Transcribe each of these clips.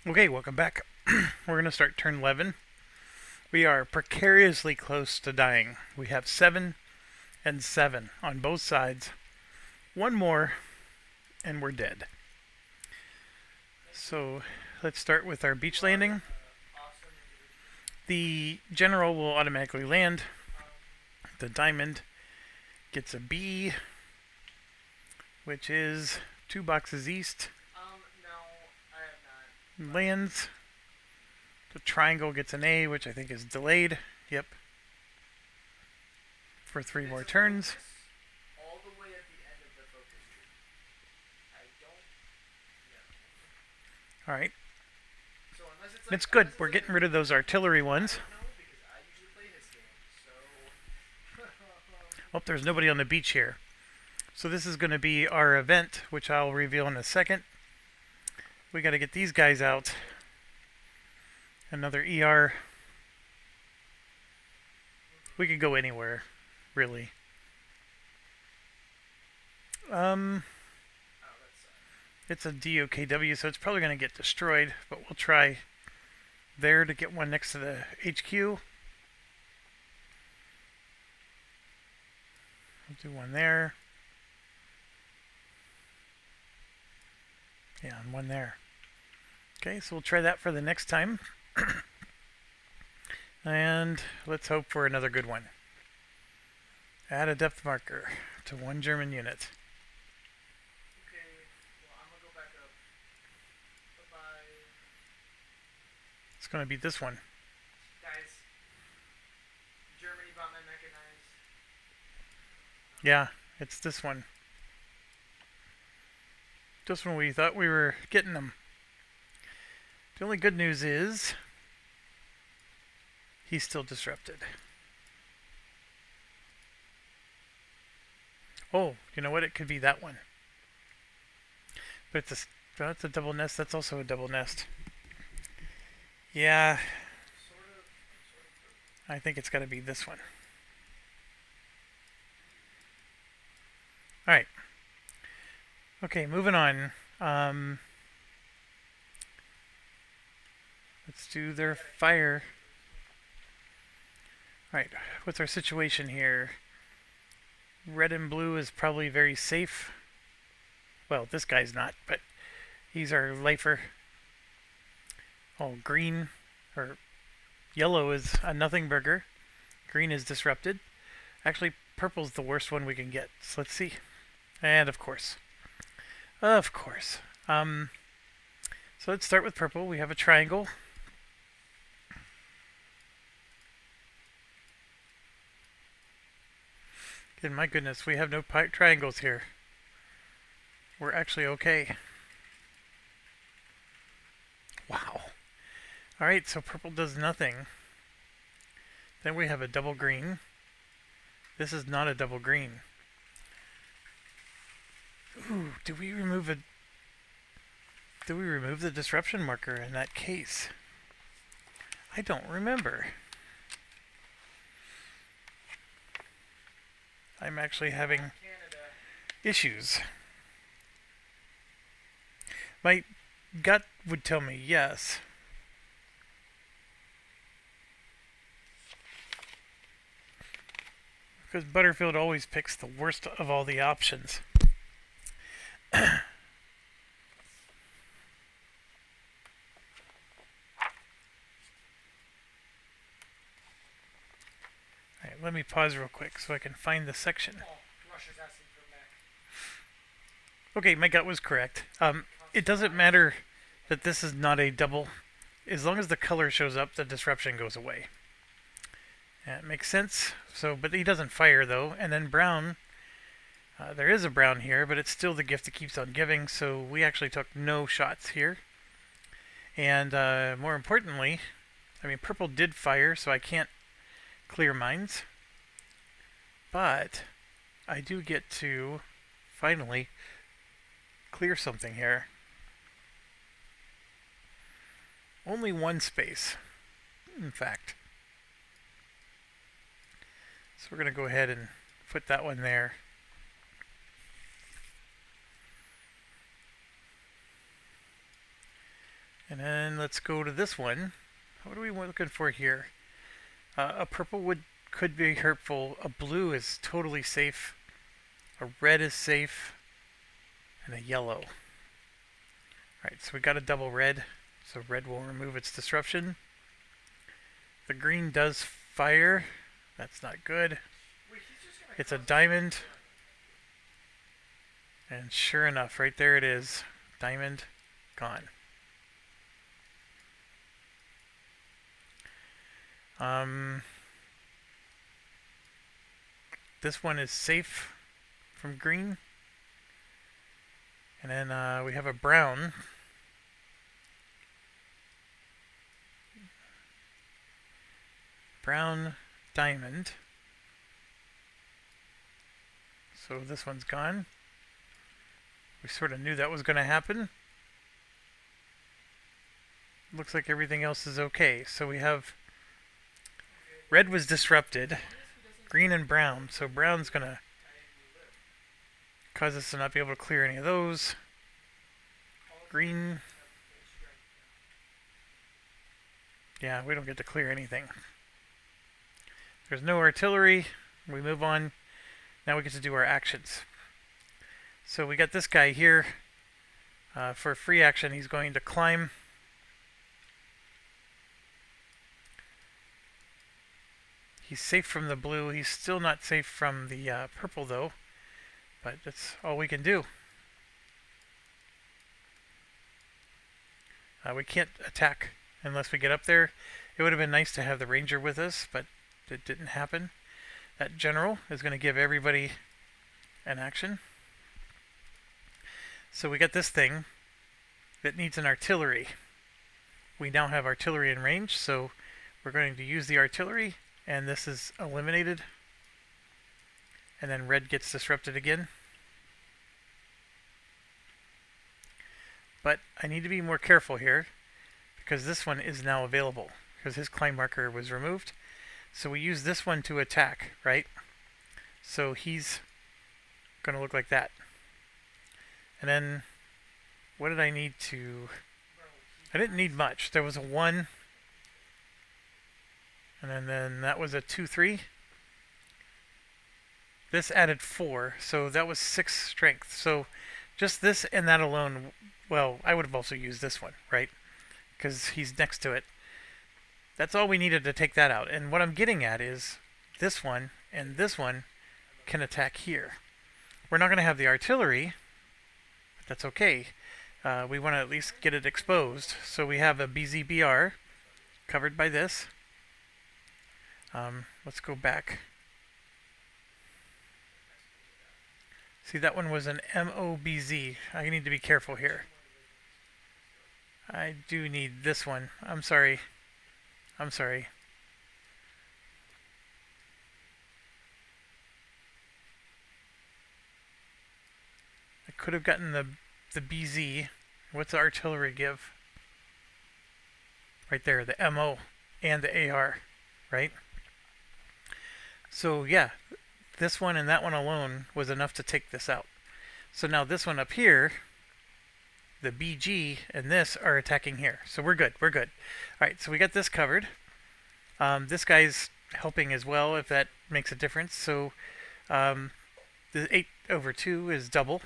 Okay, welcome back. We're going to start turn 11. We are precariously close to dying. We have 7 and 7 on both sides. One more, and we're dead. So let's start with our beach landing. The general will automatically land. The diamond gets a B, which is 2 boxes east. Lands. The triangle gets an A, which I think is delayed. Yep. For 3 more turns. Alright. It's good. We're getting rid of those artillery ones. Oh, there's nobody on the beach here. So this is going to be our event, which I'll reveal in a second. We got to get these guys out. Another ER. We could go anywhere, really. It's a DOKW, so it's probably going to get destroyed, but we'll try there to get one next to the HQ. We'll do one there. Yeah, and one there. Okay, so we'll try that for the next time. And let's hope for another good one. Add a depth marker to 1 German unit. Okay, well, I'm gonna go back up. Bye-bye. It's going to be this one. Guys, Germany bought my mechanized. Yeah, it's this one. Just when we thought we were getting them. The only good news is he's still disrupted. Oh, you know what? It could be that one. But it's a double nest. That's also a double nest. Yeah, I think it's got to be this one. Alright. Okay, moving on. Let's do their fire. Alright, what's our situation here? Red and blue is probably very safe. Well, this guy's not, but he's our lifer. Oh, green, or yellow is a nothing burger. Green is disrupted. Actually, purple's the worst one we can get. So let's see. And of course. Of course. So let's start with purple. We have a triangle. And my goodness, we have no triangles here. We're actually okay. Wow. Alright, so purple does nothing. Then we have a double green. This is not a double green. Ooh, do we remove the disruption marker in that case? I don't remember. I'm actually having issues. My gut would tell me yes. Because Butterfield always picks the worst of all the options. Alright, let me pause real quick so I can find the section. Russia's asking for mech. Okay, my gut was correct. It doesn't matter that this is not a double. As long as the color shows up, the disruption goes away. It makes sense. So, but he doesn't fire though. And then brown, there is a brown here, but it's still the gift that keeps on giving. So we actually took no shots here. And more importantly, I mean, purple did fire, so I can't clear mines. But I do get to finally clear something here. Only one space, in fact. So we're going to go ahead and put that one there. And then let's go to this one. What are we looking for here? A purple could be hurtful. A blue is totally safe. A red is safe. And a yellow. Alright, so we got a double red. So red will remove its disruption. The green does fire. That's not good. It's a diamond. And sure enough, right there it is. Diamond gone. This one is safe from green. And then we have a brown. Brown diamond. So this one's gone. We sort of knew that was going to happen. Looks like everything else is okay. So we have red was disrupted, green and brown. So brown's going to cause us to not be able to clear any of those. Green. Yeah, we don't get to clear anything. There's no artillery. We move on. Now we get to do our actions. So we got this guy here. For free action, he's going to climb. He's safe from the blue. He's still not safe from the purple, though. But that's all we can do. We can't attack unless we get up there. It would have been nice to have the ranger with us, but it didn't happen. That general is going to give everybody an action. So we got this thing that needs an artillery. We now have artillery in range, so we're going to use the artillery, and this is eliminated. And then red gets disrupted again. But I need to be more careful here, because this one is now available, because his climb marker was removed. So we use this one to attack, right? So he's going to look like that. And then, what did I need to... I didn't need much. There was a 1. And then that was a 2-3. This added 4, so that was 6 strength. So just this and that alone, well, I would have also used this one, right? Because he's next to it. That's all we needed to take that out. And what I'm getting at is this one and this one can attack here. We're not going to have the artillery, but that's okay. We want to at least get it exposed. So we have a BZBR covered by this. Let's go back. See, that one was an MOBZ. I need to be careful here. I do need this one. I'm sorry. I'm sorry. I could have gotten the BZ. What's the artillery give? Right there, the MO and the AR, right? So yeah, this one and that one alone was enough to take this out. So now this one up here, the BG and this are attacking here. So we're good, we're good. Alright, so we got this covered. This guy's helping as well, if that makes a difference. So the 8/2 is double.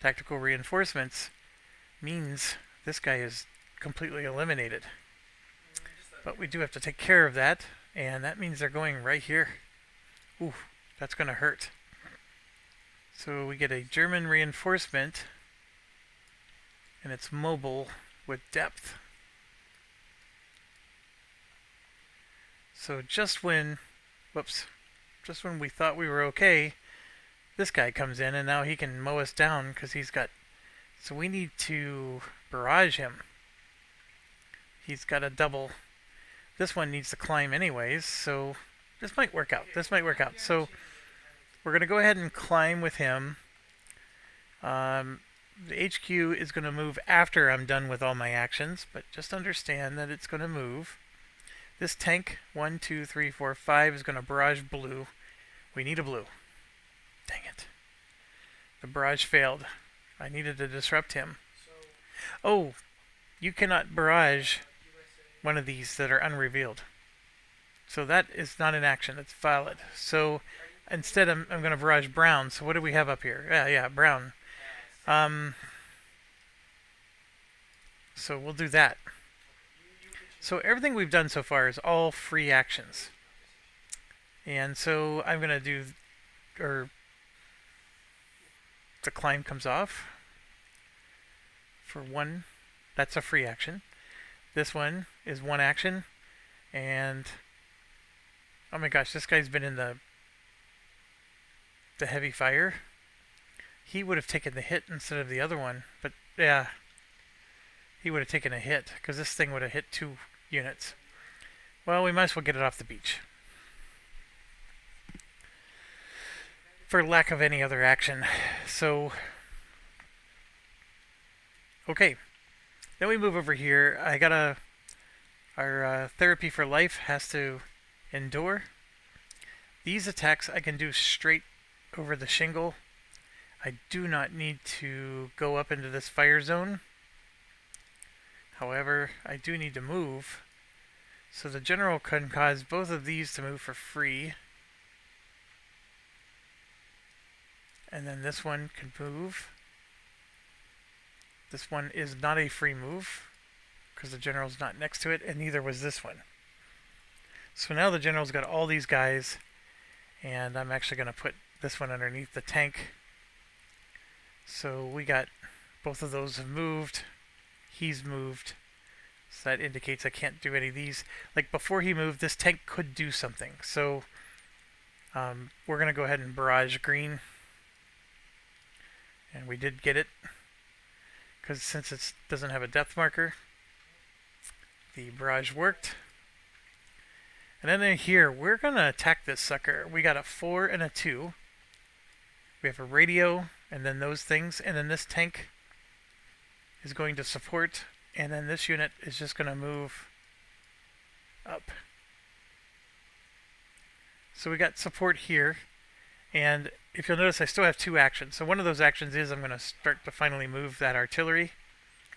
Tactical reinforcements means this guy is completely eliminated. But we do have to take care of that, and that means they're going right here. Ooh, that's going to hurt. So we get a German reinforcement, and it's mobile with depth. So just when we thought we were okay, this guy comes in, and now he can mow us down because he's got... So we need to barrage him. He's got a double. This one needs to climb anyways, so this might work out. This might work out. So we're going to go ahead and climb with him. The HQ is going to move after I'm done with all my actions, but just understand that it's going to move. This tank, 1, 2, 3, 4, 5, is going to barrage blue. We need a blue. Dang it. The barrage failed. I needed to disrupt him. Oh, you cannot barrage one of these that are unrevealed. So that is not an action. It's valid. So instead, I'm going to barrage brown. So what do we have up here? Yeah, brown. Um, so we'll do that. So everything we've done so far is all free actions. And so I'm going to do, or the climb comes off for one. That's a free action. This one is one action. And oh my gosh, this guy's been in the heavy fire. He would have taken the hit instead of the other one. But yeah, he would have taken a hit because this thing would have hit 2 units. Well, we might as well get it off the beach. For lack of any other action. So, okay. Then we move over here. Our therapy for life has to endure. These attacks I can do straight over the shingle. I do not need to go up into this fire zone. However, I do need to move. So the general can cause both of these to move for free. And then this one can move. This one is not a free move because the general's not next to it, and neither was this one. So now the general's got all these guys, and I'm actually going to put this one underneath the tank. So we got both of those have moved. He's moved. So that indicates I can't do any of these. Like before he moved, this tank could do something. So we're going to go ahead and barrage green. And we did get it. Because since it doesn't have a depth marker, the barrage worked. And then in here, we're going to attack this sucker. We got a 4 and a 2. We have a radio, and then those things. And then this tank is going to support. And then this unit is just going to move up. So we got support here. And if you'll notice, I still have 2 actions. So one of those actions is I'm going to start to finally move that artillery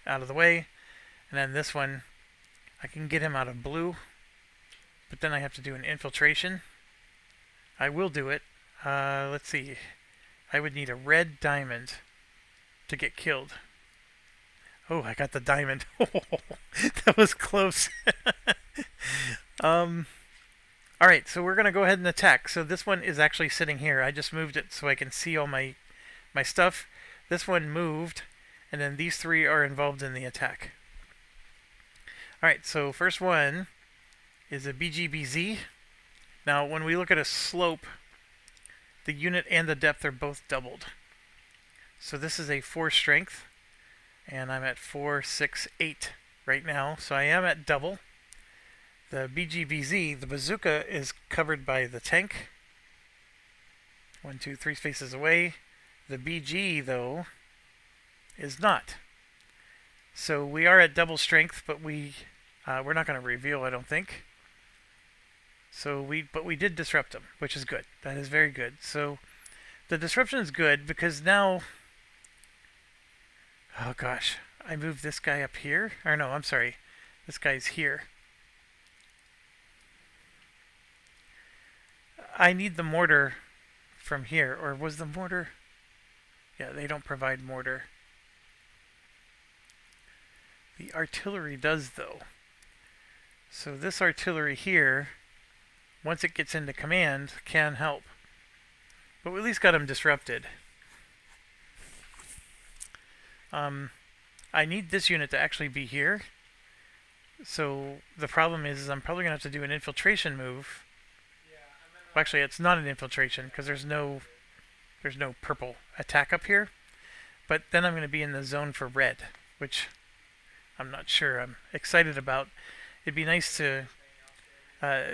out of the way. And then this one, I can get him out of blue. But then I have to do an infiltration. I will do it. Let's see. I would need a red diamond to get killed. Oh, I got the diamond. That was close. Alright, so we're going to go ahead and attack. So this one is actually sitting here. I just moved it so I can see all my stuff. This one moved, and then these 3 are involved in the attack. Alright, so first one is a BGBZ. Now, when we look at a slope, the unit and the depth are both doubled. So this is a 4 strength, and I'm at 4, 6, 8 right now. So I am at double. The BGBZ, the bazooka, is covered by the tank. 1, 2, 3 spaces away. The BG, though, is not. So we are at double strength, but we're not going to reveal, I don't think. So we did disrupt them, which is good. That is very good. So the disruption is good because now, oh gosh, I moved this guy up here. Or no, I'm sorry, this guy's here. I need the mortar from here, or was the mortar? Yeah, they don't provide mortar. The artillery does, though. So this artillery here, once it gets into command, can help. But we at least got them disrupted. I need this unit to actually be here. So the problem is I'm probably going to have to do an infiltration move. Well, actually, it's not an infiltration because there's no purple attack up here. But then I'm going to be in the zone for red, which I'm not sure I'm excited about. It'd be nice to...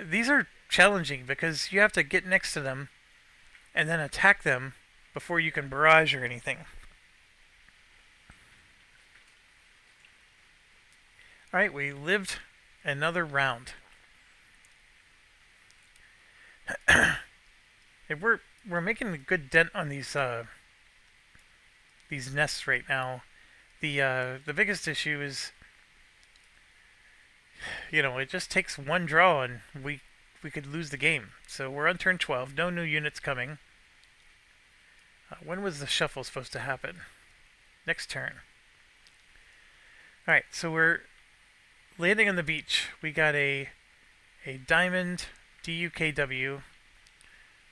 these are challenging because you have to get next to them and then attack them before you can barrage or anything. Alright, we lived another round. We're making a good dent on these nests right now. The biggest issue is you know, it just takes one draw and we could lose the game. So we're on turn 12. No new units coming. When was the shuffle supposed to happen? Next turn. All right, so we're landing on the beach. We got a diamond DUKW.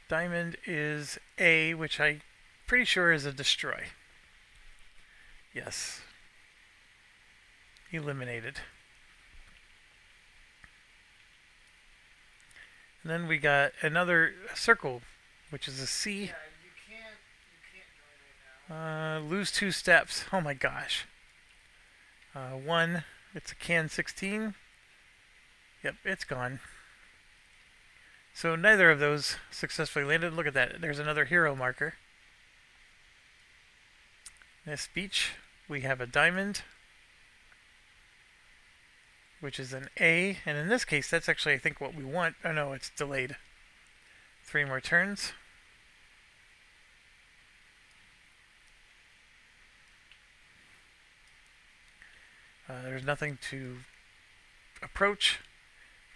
Diamond is A, which I'm pretty sure is a destroy. Yes. Eliminated. And then we got another circle, which is a C. Yeah, you can't join right now. Lose 2 steps. Oh my gosh. One. It's a can 16. Yep, it's gone. So neither of those successfully landed. Look at that. There's another hero marker. This beach, we have a diamond, which is an A. And in this case, that's actually, I think, what we want. Oh no, it's delayed. 3 more turns. There's nothing to approach.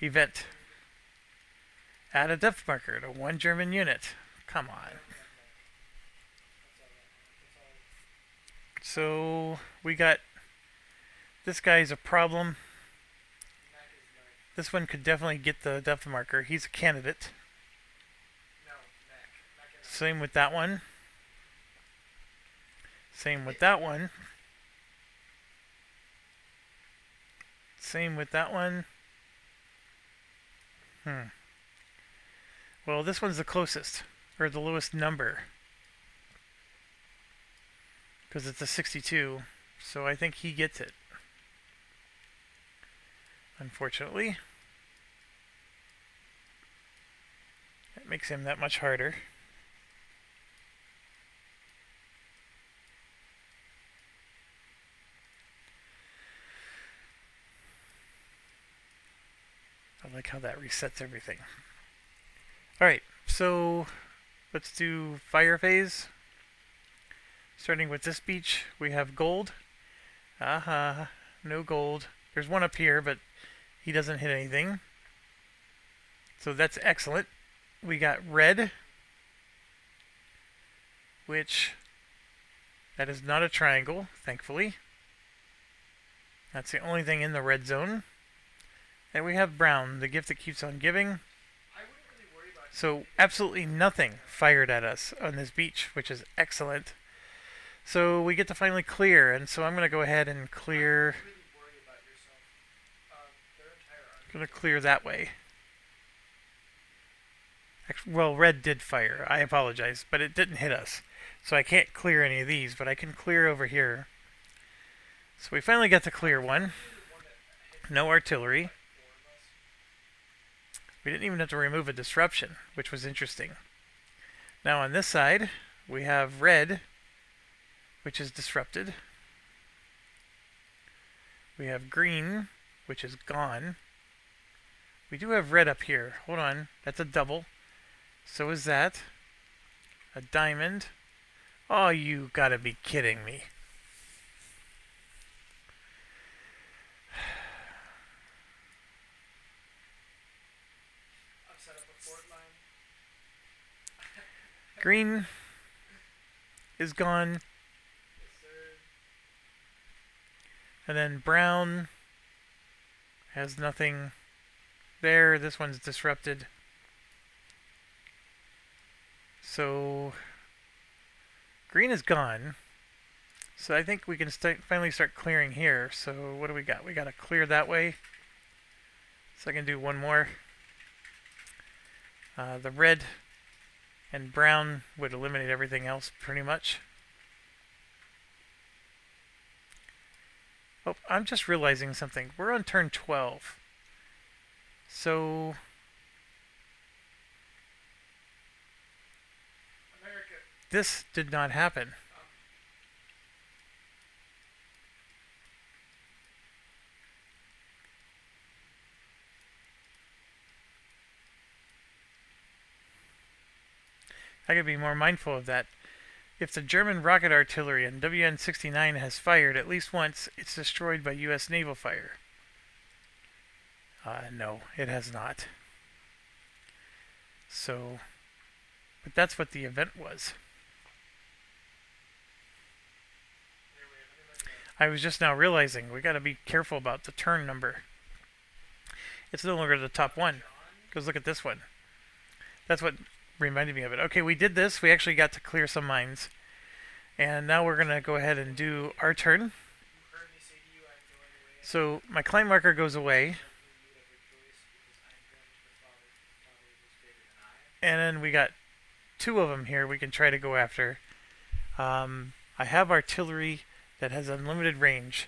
Event. Add a depth marker to 1 German unit. Come on. So we got this guy's a problem. This one could definitely get the depth marker. He's a candidate. Same with that one. Same with that one. Same with that one. Well, this one's the closest, or the lowest number, because it's a 62, so I think he gets it. Unfortunately. That makes him that much harder. I like how that resets everything. Alright, so let's do fire phase. Starting with this beach, we have gold. Aha, no gold. There's one up here, but he doesn't hit anything. So that's excellent. We got red, which that is not a triangle, thankfully. That's the only thing in the red zone. And we have brown, the gift that keeps on giving. So absolutely nothing fired at us on this beach, which is excellent. So we get to finally clear, and so I'm going to go ahead and clear. I'm going to clear that way. Well, red did fire. I apologize, but it didn't hit us. So I can't clear any of these, but I can clear over here. So we finally got to clear one. No artillery. We didn't even have to remove a disruption, which was interesting. Now on this side, we have red, which is disrupted. We have green, which is gone. We do have red up here. Hold on, that's a double. So is that. A diamond. Oh, you gotta be kidding me. I've set up a fort line. Green is gone. Yes, sir. And then brown has nothing there. This one's disrupted. So green is gone. So I think we can finally start clearing here. So what do we got? We got to clear that way. So I can do one more. The red and brown would eliminate everything else pretty much. Oh, I'm just realizing something. We're on turn 12. So America. this did not happen. I gotta be more mindful of that. If the German rocket artillery on WN-69 has fired at least once, it's destroyed by U.S. naval fire. No, it has not. So, but that's what the event was. Here, wait, let me look it up. I was just now realizing we got to be careful about the turn number. It's no longer the top one. John? Because look at this one. That's what reminded me of it. Okay, we did this. We actually got to clear some mines. And now we're going to go ahead and do our turn. You heard me say to you, I'm going away. So my climb marker goes away. Who you would have rejoiced because I am going to the Father. The Father is greater than I. And then we got two of them here we can try to go after. I have artillery that has unlimited range.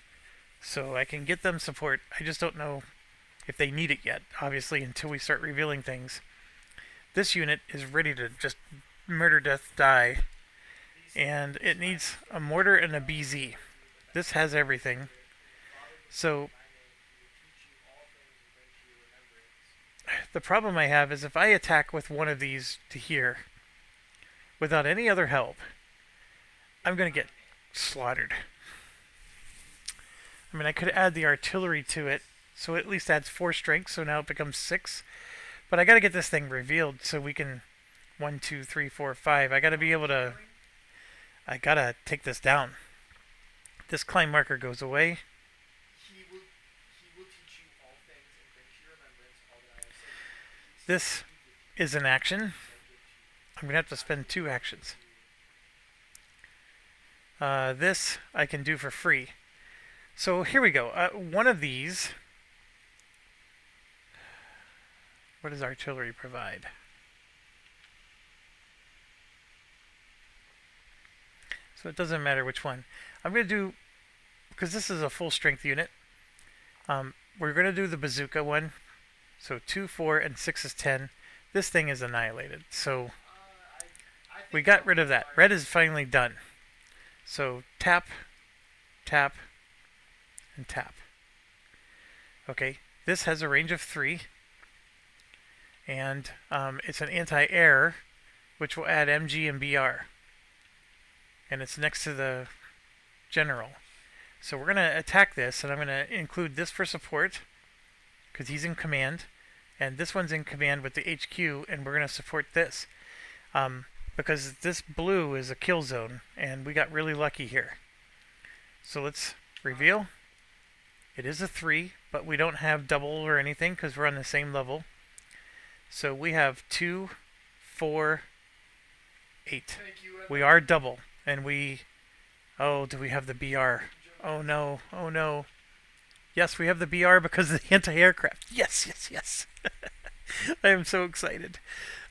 So I can get them support. I just don't know if they need it yet, obviously, until we start revealing things. This unit is ready to just murder, death, die. And it needs a mortar and a BZ. This has everything. So the problem I have is if I attack with one of these to here, without any other help, I'm going to get slaughtered. I mean, I could add the artillery to it, so it at least adds 4 strength, so now it becomes 6. But I got to get this thing revealed so we can 1, 2, 3, 4, 5. I got to be able to. I got to take this down. This climb marker goes away. He will teach you all things and bring to your remembrance all that I have said. This is an action. I'm going to have to spend 2 actions. This I can do for free. So here we go. One of these. What does artillery provide? So it doesn't matter which one. I'm going to do, because this is a full strength unit, we're going to do the bazooka one. So 2, 4, and 6 is 10. This thing is annihilated. So we got rid of that. Red is finally done. So tap, tap, and tap. Okay, this has a range of 3. And it's an anti-air, which will add MG and BR. And it's next to the general. So we're going to attack this, and I'm going to include this for support, because he's in command. And this one's in command with the HQ, and we're going to support this. Because this blue is a kill zone, and we got really lucky here. So let's reveal. It is a 3, but we don't have double or anything, because we're on the same level. So we have 2, 4, 8. We are double. And we... Oh, do we have the BR? Oh no, oh no. Yes, we have the BR because of the anti-aircraft. Yes, yes, yes. I am so excited.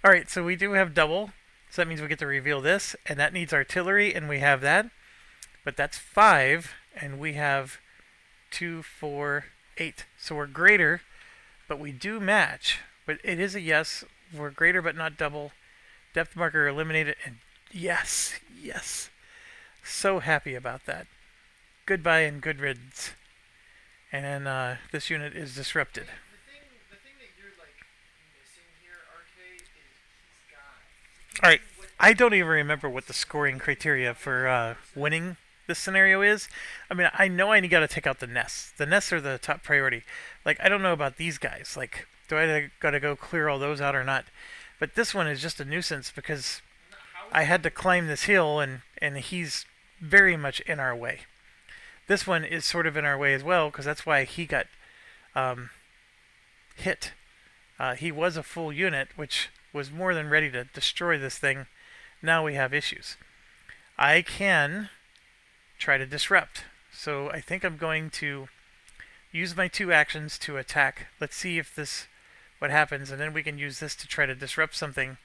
Alright, so we do have double. So that means we get to reveal this. And that needs artillery, and we have that. But that's 5, and we have 2, 4, 8. So we're greater, but we do match. But it is a yes. We're greater but not double. Depth marker eliminated. And yes, yes. So happy about that. Goodbye and good riddance. And then this unit is disrupted. The thing that you're like missing here, RK, is he's got. Alright, I don't even remember what the scoring criteria for winning this scenario is. I mean, I know I got to take out the nests. The nests are the top priority. Like, I don't know about these guys. Like, do I got to go clear all those out or not? But this one is just a nuisance because I had to climb this hill, and he's very much in our way. This one is sort of in our way as well, because that's why he got hit. He was a full unit, which was more than ready to destroy this thing. Now we have issues. I can try to disrupt. So I think I'm going to use my 2 actions to attack. Let's see if this what happens, and then we can use this to try to disrupt something.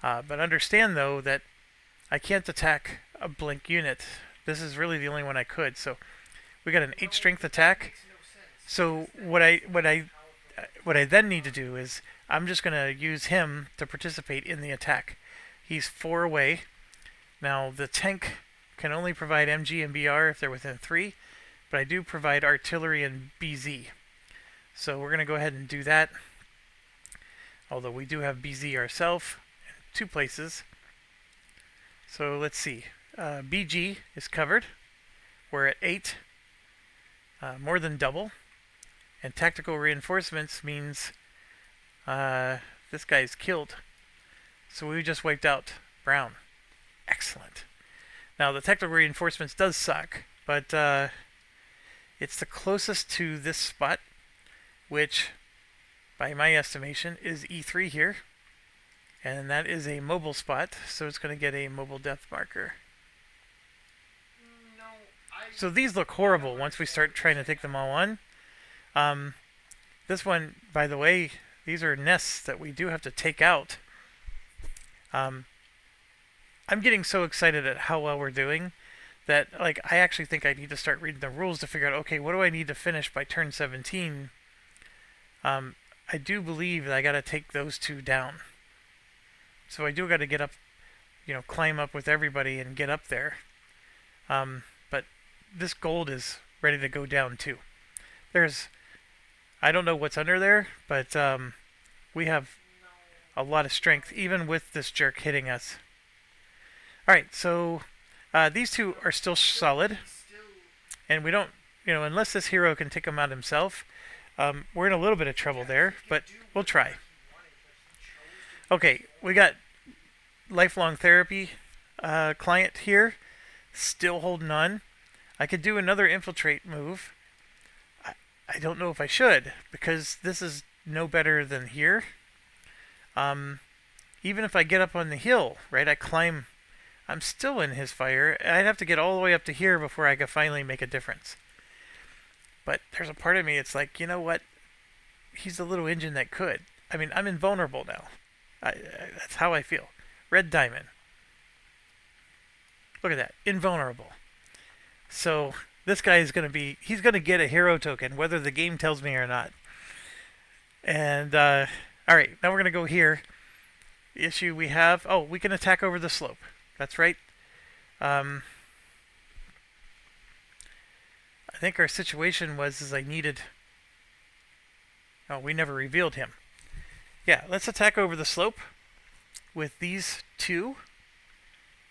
But understand, though, that I can't attack a blink unit. This is really the only one I could. So we got an 8 strength attack. So what I then need to do is I'm just going to use him to participate in the attack. He's 4 away. Now the tank can only provide MG and BR if they're within 3, but I do provide artillery and BZ. So we're going to go ahead and do that. Although we do have BZ ourselves in 2 places. So let's see. BG is covered. We're at 8. More than double. And tactical reinforcements means this guy's killed. So we just wiped out brown. Excellent. Now the tactical reinforcements does suck, but it's the closest to this spot, which, by my estimation, is E3 here. And that is a mobile spot, so it's going to get a mobile depth marker. No, So these look horrible once we start trying to take them all on. This one, by the way, these are nests that we do have to take out. I'm getting so excited at how well we're doing that, like, I actually think I need to start reading the rules to figure out, okay, what do I need to finish by turn 17? I do believe that I got to take those two down. So I do got to get up, climb up with everybody and get up there. But this gold is ready to go down too. I don't know what's under there, but we have a lot of strength, even with this jerk hitting us. Alright, so these two are still solid. And we don't, unless this hero can take them out himself, we're in a little bit of trouble there, but we'll try. Okay, we got lifelong therapy client here, still holding on. I could do another infiltrate move. I don't know if I should, because this is no better than here. Even if I get up on the hill, right, I climb, I'm still in his fire. I'd have to get all the way up to here before I could finally make a difference. But there's a part of me, it's like, you know what? He's the little engine that could. I mean, I'm invulnerable now. That's how I feel. Red diamond. Look at that. Invulnerable. So this guy is going to be, he's going to get a hero token, whether the game tells me or not. And, alright, now we're going to go here. The issue we have, we can attack over the slope. That's right. I think our situation was I needed, we never revealed him. Yeah, let's attack over the slope with these two.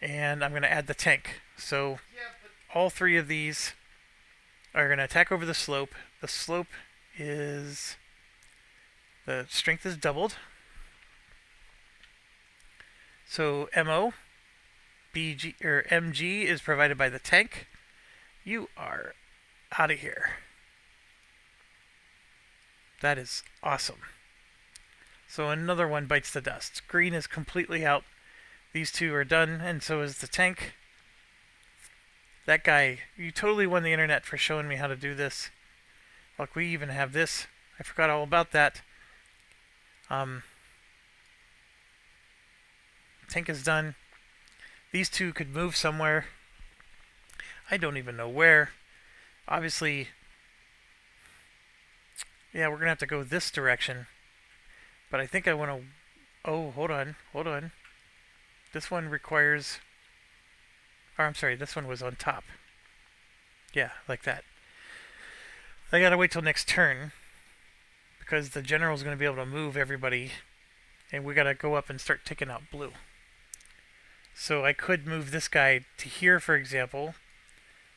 And I'm going to add the tank. So all three of these are going to attack over the slope. The slope is, the strength is doubled. So MO, BG, or MG is provided by the tank. You are out of here. That is awesome. So another one bites the dust. Green is completely out. These two are done, and so is the tank. That guy, you totally won the internet for showing me how to do this. Look, we even have this. I forgot all about that. Tank is done. These two could move somewhere. I don't even know where. Obviously, yeah, we're going to have to go this direction. But I think I want to... Oh, hold on. This one requires... Or, I'm sorry, this one was on top. Yeah, like that. I gotta wait till next turn, because the general's going to be able to move everybody, and we gotta go up and start taking out blue. So I could move this guy to here, for example.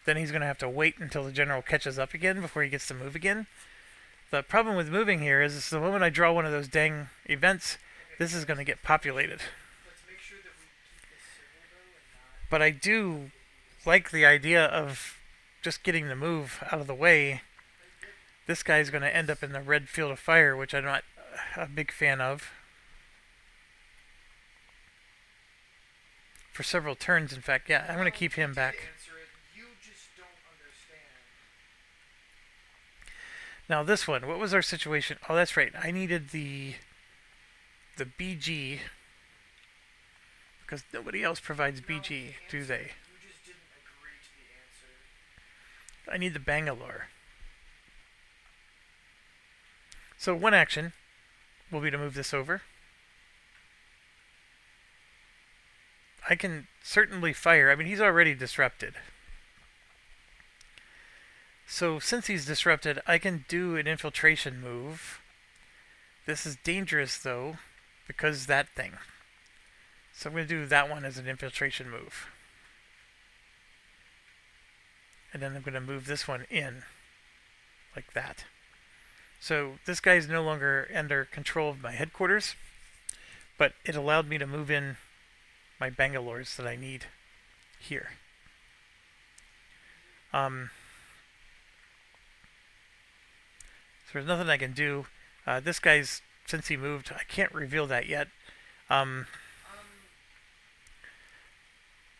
Then he's going to have to wait until the general catches up again before he gets to move again. The problem with moving here is the moment I draw one of those dang events, this is going to get populated. Let's make sure that we keep this civil though and not. But I do like the idea of just getting the move out of the way. This guy's going to end up in the red field of fire, which I'm not a big fan of. For several turns, in fact. Yeah, I'm going to keep him back. You just don't understand. Now this one, what was our situation? Oh, that's right. I needed the BG, because nobody else provides BG, do they? You just didn't agree to the answer. I need the Bangalore. So one action will be to move this over. I can certainly fire. I mean, he's already disrupted. So since he's disrupted, I can do an infiltration move. This is dangerous, though, because that thing. So I'm going to do that one as an infiltration move. And then I'm going to move this one in, like that. So this guy is no longer under control of my headquarters, but it allowed me to move in my Bangalores that I need here. So there's nothing I can do. This guy's, since he moved, I can't reveal that yet. Um, Um,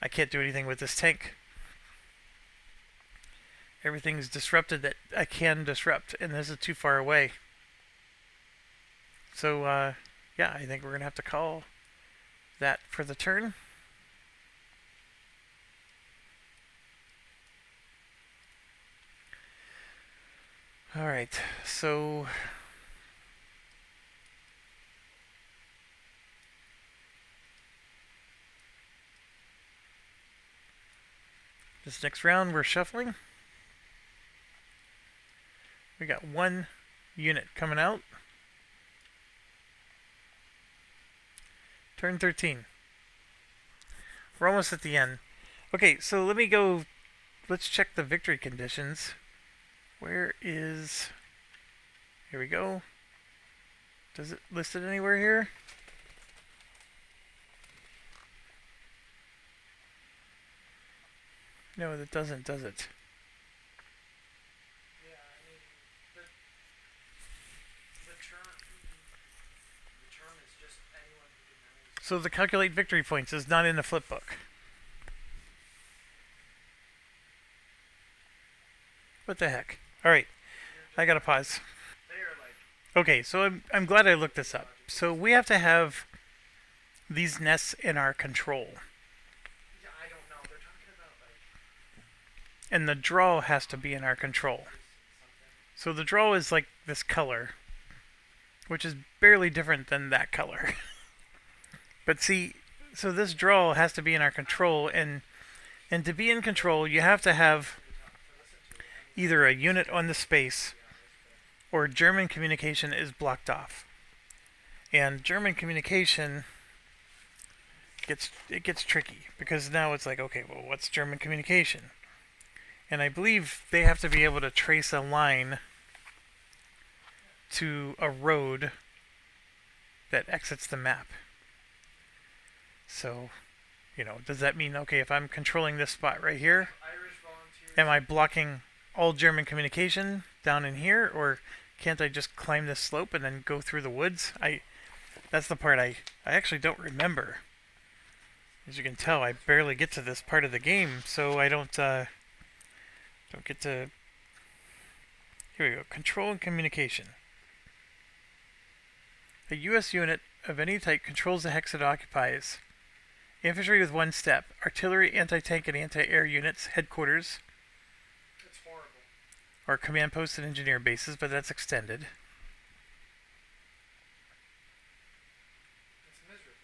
I can't do anything with this tank. Everything's disrupted that I can disrupt, and this is too far away. So, yeah, I think we're going to have to call that for the turn. Alright, so this next round we're shuffling. We got one unit coming out. Turn 13. We're almost at the end. Okay, so let me go. Let's check the victory conditions. Where is. Here we go. Does it list it anywhere here? No, it doesn't, does it? yeah, I mean, the term is just anyone who denies. So the calculate victory points is not in the flip book. What the heck? Alright, I gotta pause. They are like, Okay, so I'm glad I looked this up. So we have to have these nests in our control. yeah, I don't know. They're talking about like And the draw has to be in our control. something. So the draw is like this color, which is barely different than that color. But see, so this draw has to be in our control, and to be in control, you have to have either a unit on the space or German communication is blocked off. And German communication gets tricky because now it's like, okay, well, what's German communication? And I believe they have to be able to trace a line to a road that exits the map. So, does that mean, okay, if I'm controlling this spot right here, Irish volunteers. am I blocking all German communication down in here, or can't I just climb this slope and then go through the woods? That's the part I actually don't remember. As you can tell, I barely get to this part of the game, so I don't get to. Here we go. Control and communication. A U.S. unit of any type controls the hex it occupies. Infantry with one step. Artillery, anti-tank, and anti-air units, headquarters, It's horrible. or command posts and engineer bases, but that's extended. It's miserable.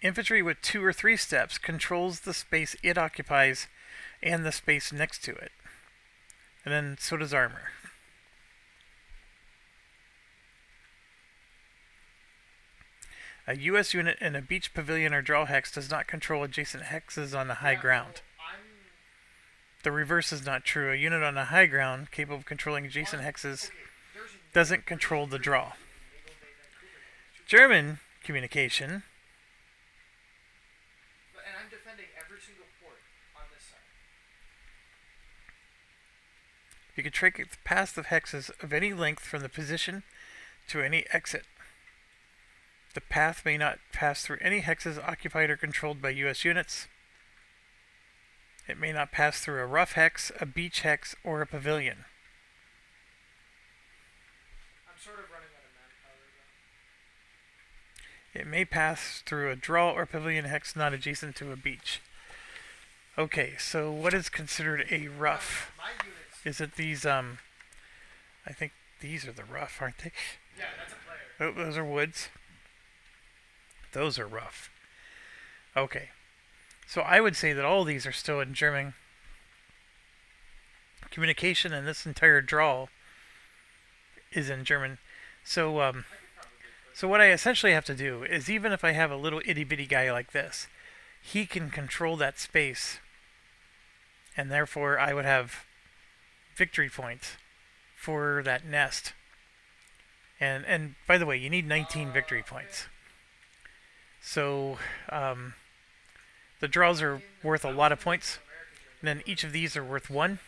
Infantry with 2 or 3 steps controls the space it occupies and the space next to it. And then so does armor. A U.S. unit in a beach pavilion or draw hex does not control adjacent hexes on the high ground. Well, The reverse is not true. A unit on a high ground capable of controlling adjacent hexes doesn't control the draw. German communication. And I'm defending every single port on this side. You can track the path of hexes of any length from the position to any exit. The path may not pass through any hexes occupied or controlled by U.S. units. It may not pass through a rough hex, a beach hex, or a pavilion. I'm sort of running out of manpower though. It may pass through a draw or pavilion hex not adjacent to a beach. Okay, so what is considered a rough? My units. Is it these, I think these are the rough, aren't they? Yeah, that's a player. Oh, those are woods. Those are rough. Okay. So I would say that all these are still in German communication, and this entire draw is in German. So, so what I essentially have to do is, even if I have a little itty bitty guy like this, he can control that space, and therefore I would have victory points for that nest And by the way, you need 19 victory points. So the draws are worth a lot of points. And then each of these are worth one.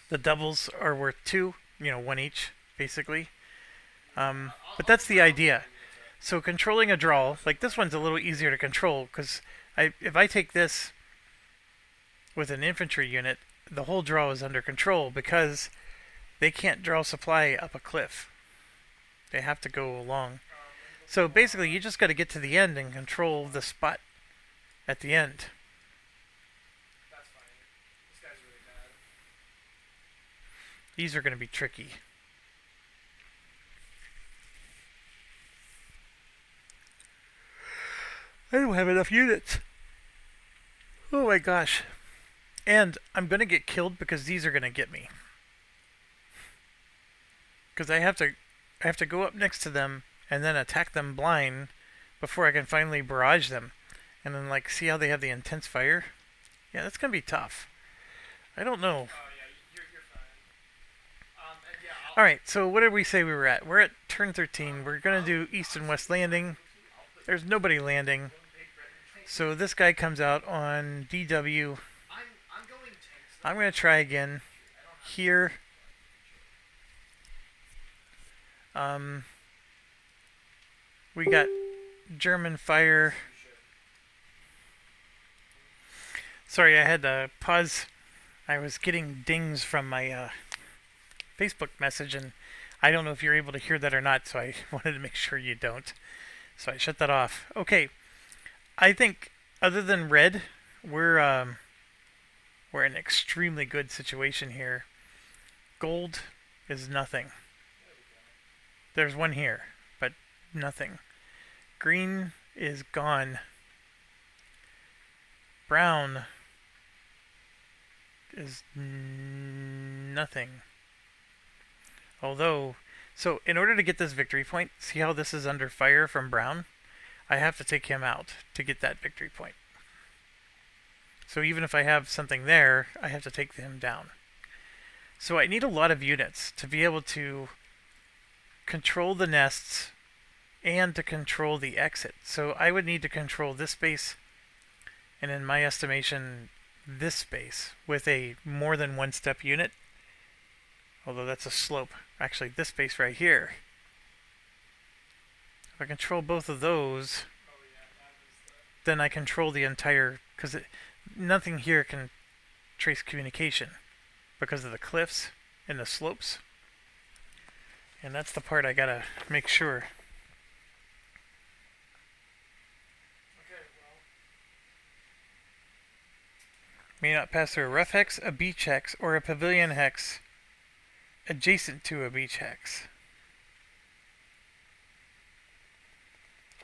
The doubles are worth two. One each, basically. But that's the idea. So controlling a draw, like this one's a little easier to control because if I take this with an infantry unit, the whole draw is under control because they can't draw supply up a cliff. They have to go along. So basically, you just got to get to the end and control the spot at the end. That's funny. This guy's really bad. These are going to be tricky. I don't have enough units. Oh my gosh. And I'm going to get killed because these are going to get me. Because I have to go up next to them and then attack them blind before I can finally barrage them. And then see how they have the intense fire? Yeah, that's going to be tough. I don't know. Oh yeah, you're fine. And yeah, Alright, so what did we say we were at? We're at turn 13. We're going to do east and west landing. There's nobody landing. So this guy comes out on DW. I'm going tanks. I'm going to try again here. We got German fire. Sorry, I had to pause. I was getting dings from my Facebook message, and I don't know if you're able to hear that or not, so I wanted to make sure you don't. So I shut that off. Okay, I think other than red, we're in an extremely good situation here. Gold is nothing. There's one here, but nothing. Green is gone. Brown is nothing. Although, so in order to get this victory point, see how this is under fire from brown? I have to take him out to get that victory point. So even if I have something there, I have to take him down. So I need a lot of units to be able to control the nests and to control the exit. So I would need to control this space, and in my estimation, this space with a more than one step unit. Although that's a slope. Actually, this space right here. If I control both of those, then I control the entire, because nothing here can trace communication because of the cliffs and the slopes. And that's the part I gotta make sure. Okay, well. May not pass through a rough hex, a beach hex, or a pavilion hex adjacent to a beach hex.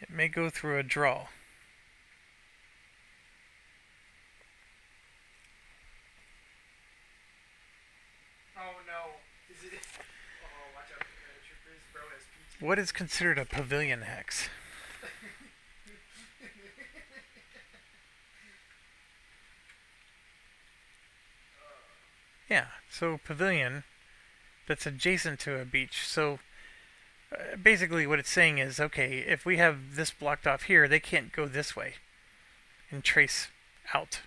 It may go through a draw. Oh no. Is it? Oh, watch out for the troopers. Bro has PT. What is considered a pavilion hex? Yeah, so pavilion that's adjacent to a beach. So basically what it's saying is, okay, if we have this blocked off here, they can't go this way and trace out.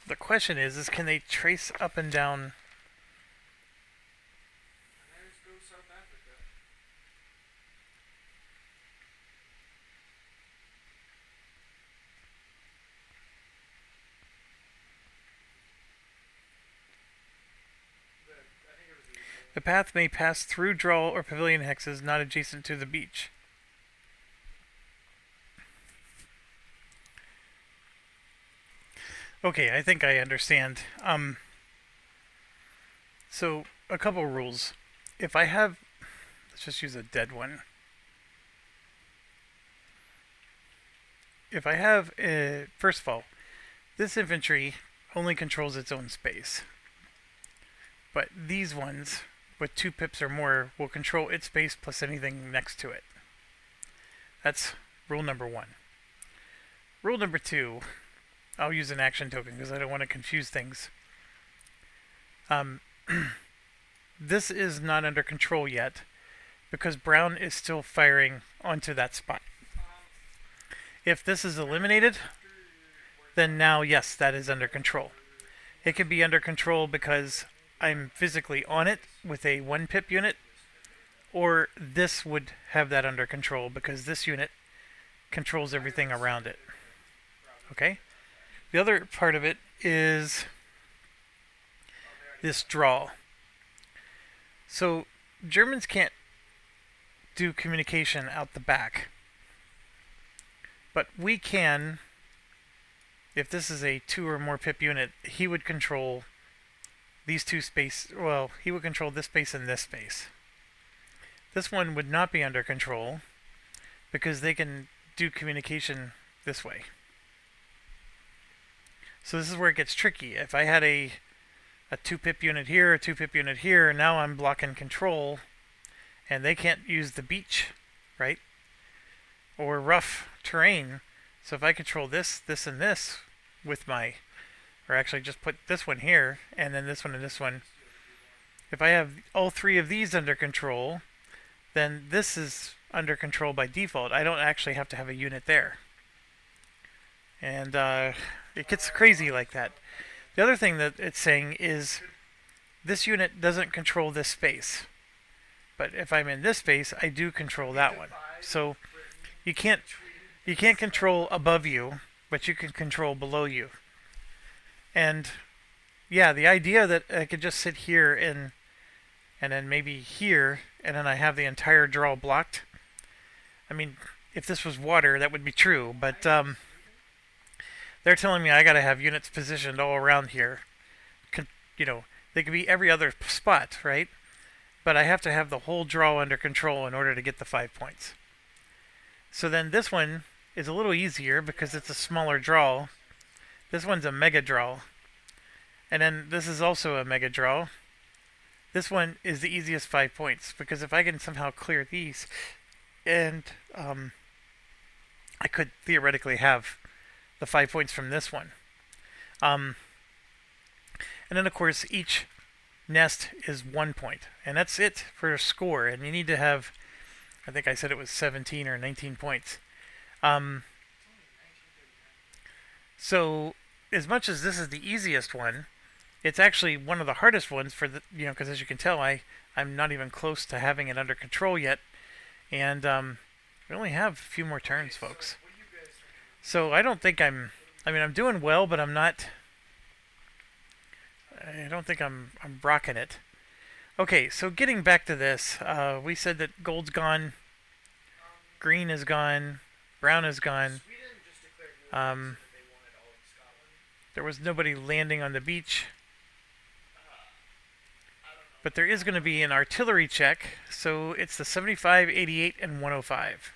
The question is can they trace up and down? And there's go South Africa. I think it was The path may pass through draw or pavilion hexes not adjacent to the beach. Okay, I think I understand. So a couple rules. If I have, let's just use a dead one. If I have, first of all, this infantry only controls its own space. But these ones, with 2 pips or more, will control its space plus anything next to it. That's rule number 1. Rule number 2, I'll use an action token because I don't want to confuse things. this is not under control yet because brown is still firing onto that spot. If this is eliminated, then now, yes, that is under control. It could be under control because I'm physically on it with a 1 pip unit, or this would have that under control because this unit controls everything around it. Okay? The other part of it is this draw. So Germans can't do communication out the back. But we can, if this is a 2 or more pip unit, he would control these two space. Well, he would control this space and this space. This one would not be under control because they can do communication this way. So this is where it gets tricky. If I had a 2 pip unit here, a 2 pip unit here, now I'm blocking control, and they can't use the beach, right? Or rough terrain. So if I control this, this, and this with my, or actually just put this one here, and then this one and this one. If I have all 3 of these under control, then this is under control by default. I don't actually have to have a unit there. And it gets crazy like that. The other thing that it's saying is this unit doesn't control this space. But if I'm in this space, I do control that one. So you can't control above you, but you can control below you. And yeah, the idea that I could just sit here and then maybe here, and then I have the entire draw blocked. I mean, if this was water, that would be true, but they're telling me I gotta have units positioned all around here. They could be every other spot, right? But I have to have the whole draw under control in order to get the 5 points. So then this one is a little easier because it's a smaller draw. This one's a mega draw. And then this is also a mega draw. This one is the easiest 5 points because if I can somehow clear these, and I could theoretically have the 5 points from this one. And then of course each nest is 1 point, and that's it for a score. And you need to have, I think I said it was 17 or 19 points. So as much as this is the easiest one, it's actually one of the hardest ones for the, because as you can tell, I'm not even close to having it under control yet, and we only have a few more turns, folks. So I don't think I'm doing well, but I don't think I'm rocking it. Okay, so getting back to this, we said that gold's gone, green is gone, brown is gone. There was nobody landing on the beach. But there is going to be an artillery check, so it's the 75, 88, and 105.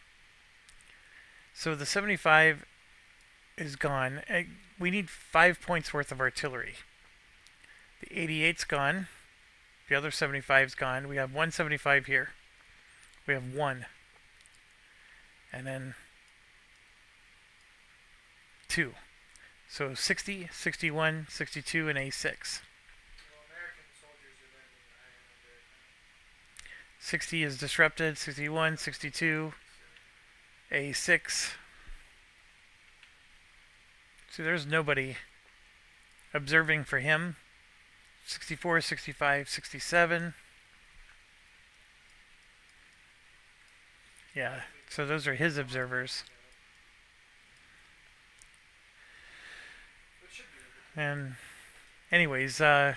So the 75 is gone. We need 5 points worth of artillery. The 88's gone. The other 75's gone. We have 175 here. We have 1. And then 2. So 60, 61, 62, and A6. 60 is disrupted, 61, 62, A6. See, there's nobody observing for him. 64, 65, 67. Yeah, so those are his observers. And anyways, I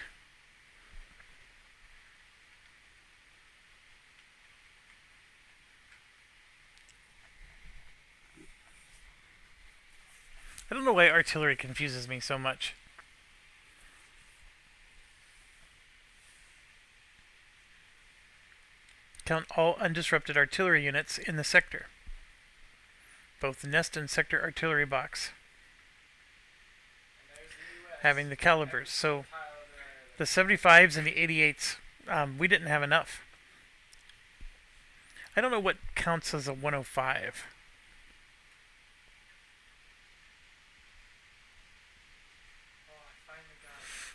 don't know why artillery confuses me so much. Count all undisrupted artillery units in the sector. Both the nest and sector artillery box. Having the calibers. So the 75s and the 88s, we didn't have enough. I don't know what counts as a 105.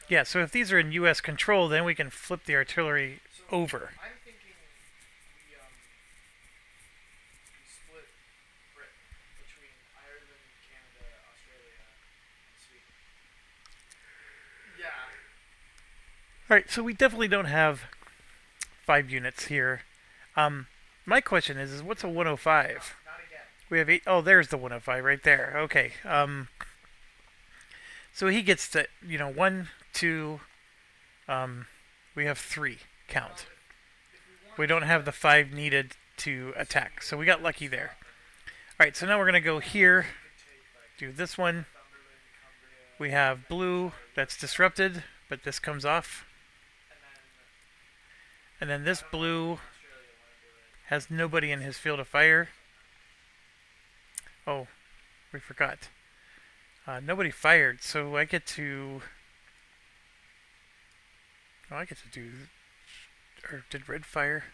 Yeah, so if these are in U.S. control, then we can flip the artillery over. I'm thinking we split Britain between Ireland, Canada, Australia, and Sweden. Yeah. Alright, so we definitely don't have 5 units here. My question is what's a No, 105? not again. We have 8. Oh, there's the 105 right there. Okay. So he gets to, 1, 2, we have 3 Well, count. if we want We to don't have the 5 needed to attack. So we got lucky there. Alright, so now we're going to go here, we could take like do this one. Northumberland, Cumbria, We have blue that's disrupted, but this comes off. and then And then this blue Australia want to do it. has nobody in his field of fire. Oh, we forgot. Nobody fired, so I get to... Oh, I get to do... Or did red fire?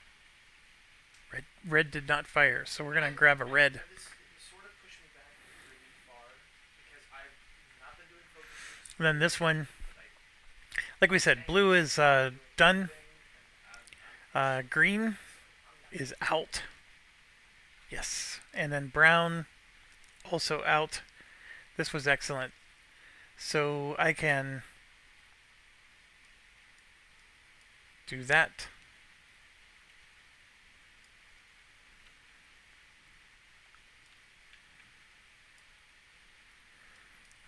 Red did not fire, so we're going to grab a red. This sort of pushed me back really far because I've not been doing focus groups. And then this one, like we said, blue is done. Green is out. Yes. And then brown also out. This was excellent. So I can do that.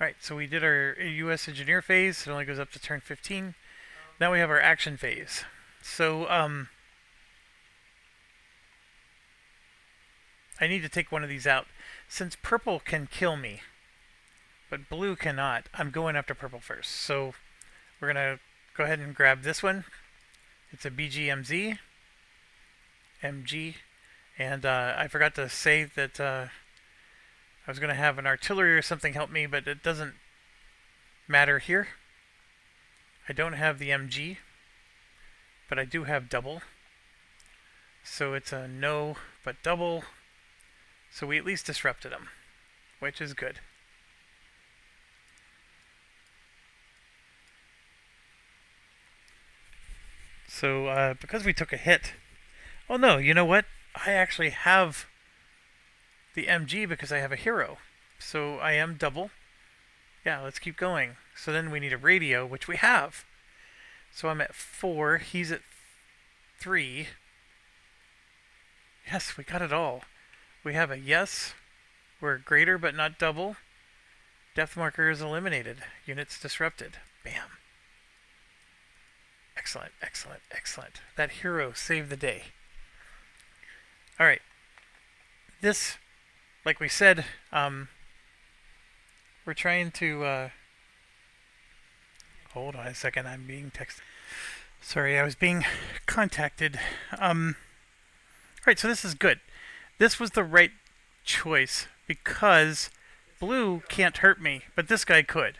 Alright, so we did our US engineer phase. It only goes up to turn 15. Now we have our action phase. So, I need to take one of these out. Since purple can kill me, but blue cannot, I'm going after purple first. So, we're going to go ahead and grab this one. It's a BGMZ. MG. And I forgot to say that I was going to have an artillery or something help me, but it doesn't matter here. I don't have the MG, but I do have double. So it's a no, but double. So we at least disrupted them, which is good. So because we took a hit... Oh no, you know what? I actually have the MG because I have a hero. So I am double. Yeah, let's keep going. So then we need a radio, which we have. So I'm at 4. He's at 3. Yes, we got it all. We have a yes. We're greater but not double. Depth marker is eliminated. Units disrupted. Bam. Excellent, excellent, excellent. That hero saved the day. Alright. This, like we said, we're trying to... Hold on a second, I'm being texted. Sorry, I was being contacted. Alright, so this is good. This was the right choice because blue can't hurt me, but this guy could.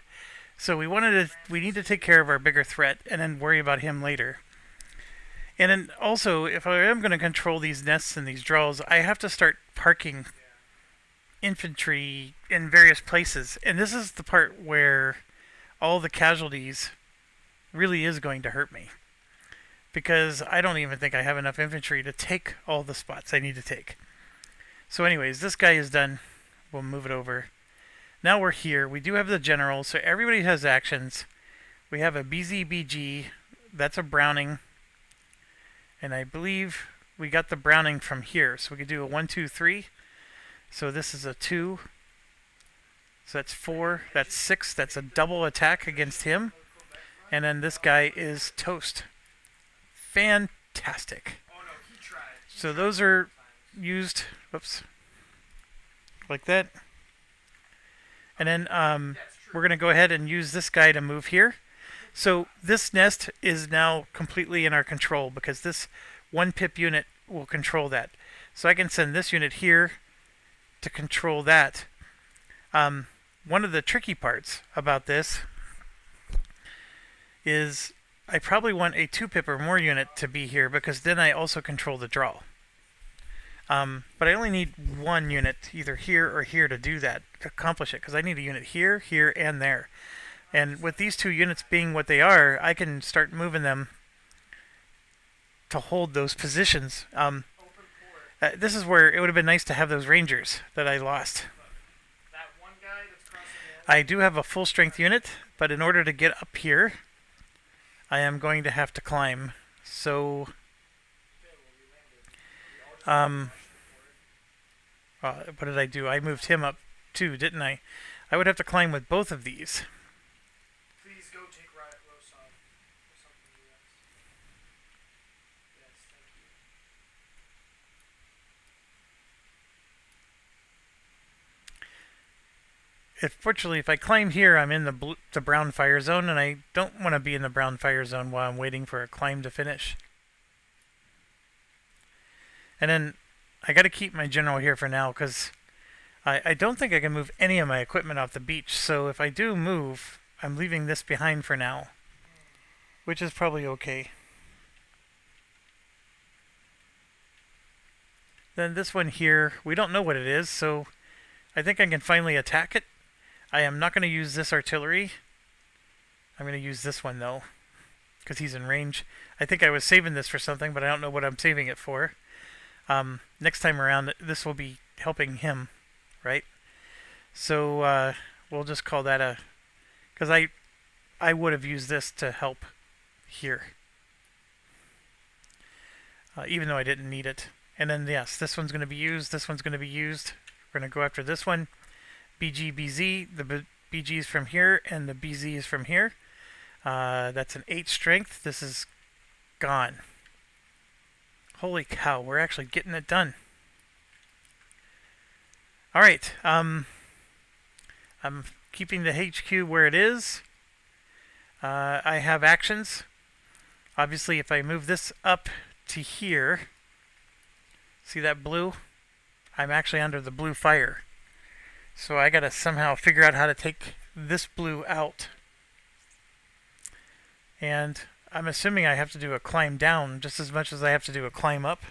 So we need to take care of our bigger threat and then worry about him later. And then also, if I am going to control these nests and these draws, I have to start parking infantry in various places. And this is the part where all the casualties really is going to hurt me. Because I don't even think I have enough infantry to take all the spots I need to take. So anyways, this guy is done. We'll move it over. Now we're here. We do have the general, so everybody has actions. We have a BZBG. That's a Browning. And I believe we got the Browning from here. So we could do a 1, 2, 3. So this is a 2. So that's 4. That's 6. That's a double attack against him. And then this guy is toast. Fantastic. Oh no, he tried. So those are used, whoops, like that. And then we're going to go ahead and use this guy to move here. So this nest is now completely in our control because this 1 pip unit will control that. So I can send this unit here to control that. One of the tricky parts about this is I probably want a 2 pip or more unit to be here because then I also control the draw. But I only need 1 unit either here or here to do that, to accomplish it, because I need a unit here, here, and there. And with these 2 units being what they are, I can start moving them to hold those positions. Open port. This is where it would have been nice to have those rangers that I lost. That one guy that's crossing the I do have a full strength unit, but in order to get up here, I am going to have to climb. So, what did I do? I moved him up too, didn't I? I would have to climb with both of these. Please go take Riot Roast off or something, yes. Yes, thank you. Fortunately, if I climb here, I'm in the brown fire zone, and I don't want to be in the brown fire zone while I'm waiting for a climb to finish. And then I got to keep my general here for now because I don't think I can move any of my equipment off the beach. So if I do move, I'm leaving this behind for now, which is probably okay. Then this one here, we don't know what it is, so I think I can finally attack it. I am not going to use this artillery. I'm going to use this one though, because he's in range. I think I was saving this for something, but I don't know what I'm saving it for. Next time around, this will be helping him, right? So we'll just call that a... Because I would have used this to help here, even though I didn't need it. And then, yes, this one's going to be used. This one's going to be used. We're going to go after this one. BG, BZ. The BG is from here, and the BZ is from here. That's an 8 strength. This is gone. Holy cow, we're actually getting it done. Alright, I'm keeping the HQ where it is. I have actions. Obviously, if I move this up to here, see that blue? I'm actually under the blue fire. So I gotta somehow figure out how to take this blue out. And I'm assuming I have to do a climb down just as much as I have to do a climb up.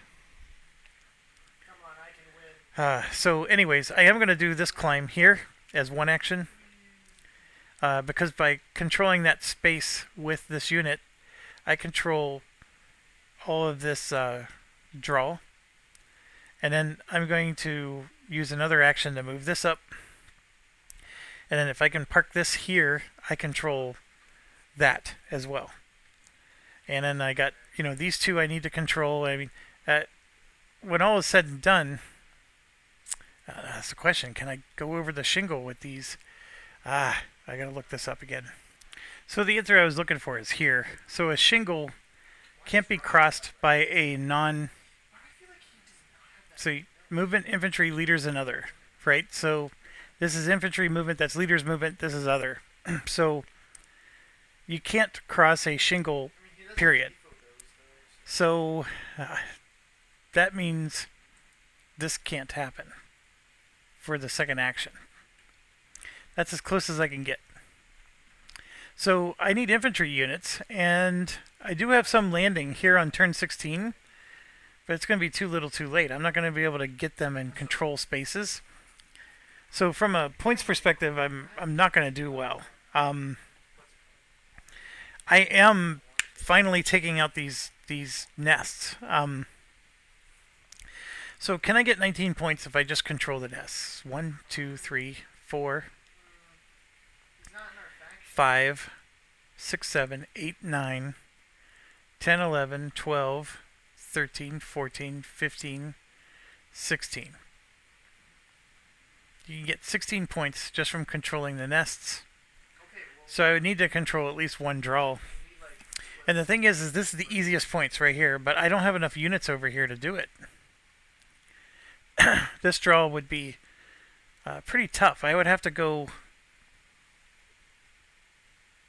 Come on, I can win. So anyways, I am going to do this climb here as one action. Because by controlling that space with this unit, I control all of this draw. And then I'm going to use another action to move this up. And then if I can park this here, I control that as well. And then I got, these two I need to control. I mean, when all is said and done, that's the question. Can I go over the shingle with these? I gotta look this up again. So the answer I was looking for is here. So a shingle can't be crossed by a non... So movement, infantry, leaders, and other, right? So this is infantry movement, that's leaders movement, this is other. So you can't cross a shingle, period. So that means this can't happen for the second action. That's as close as I can get. So I need infantry units, and I do have some landing here on turn 16, but it's going to be too little too late. I'm not going to be able to get them in control spaces. So from a points perspective, I'm not going to do well. I am finally taking out these nests. So can I get 19 points if I just control the nests? 1, 2, 3, 4, 5, 6, 7, 8, 9, 10, 11, 12, 13, 14, 15, 16. You can get 16 points just from controlling the nests. So I would need to control at least one draw. And the thing is this is the easiest points right here, but I don't have enough units over here to do it. This draw would be pretty tough. I would have to go...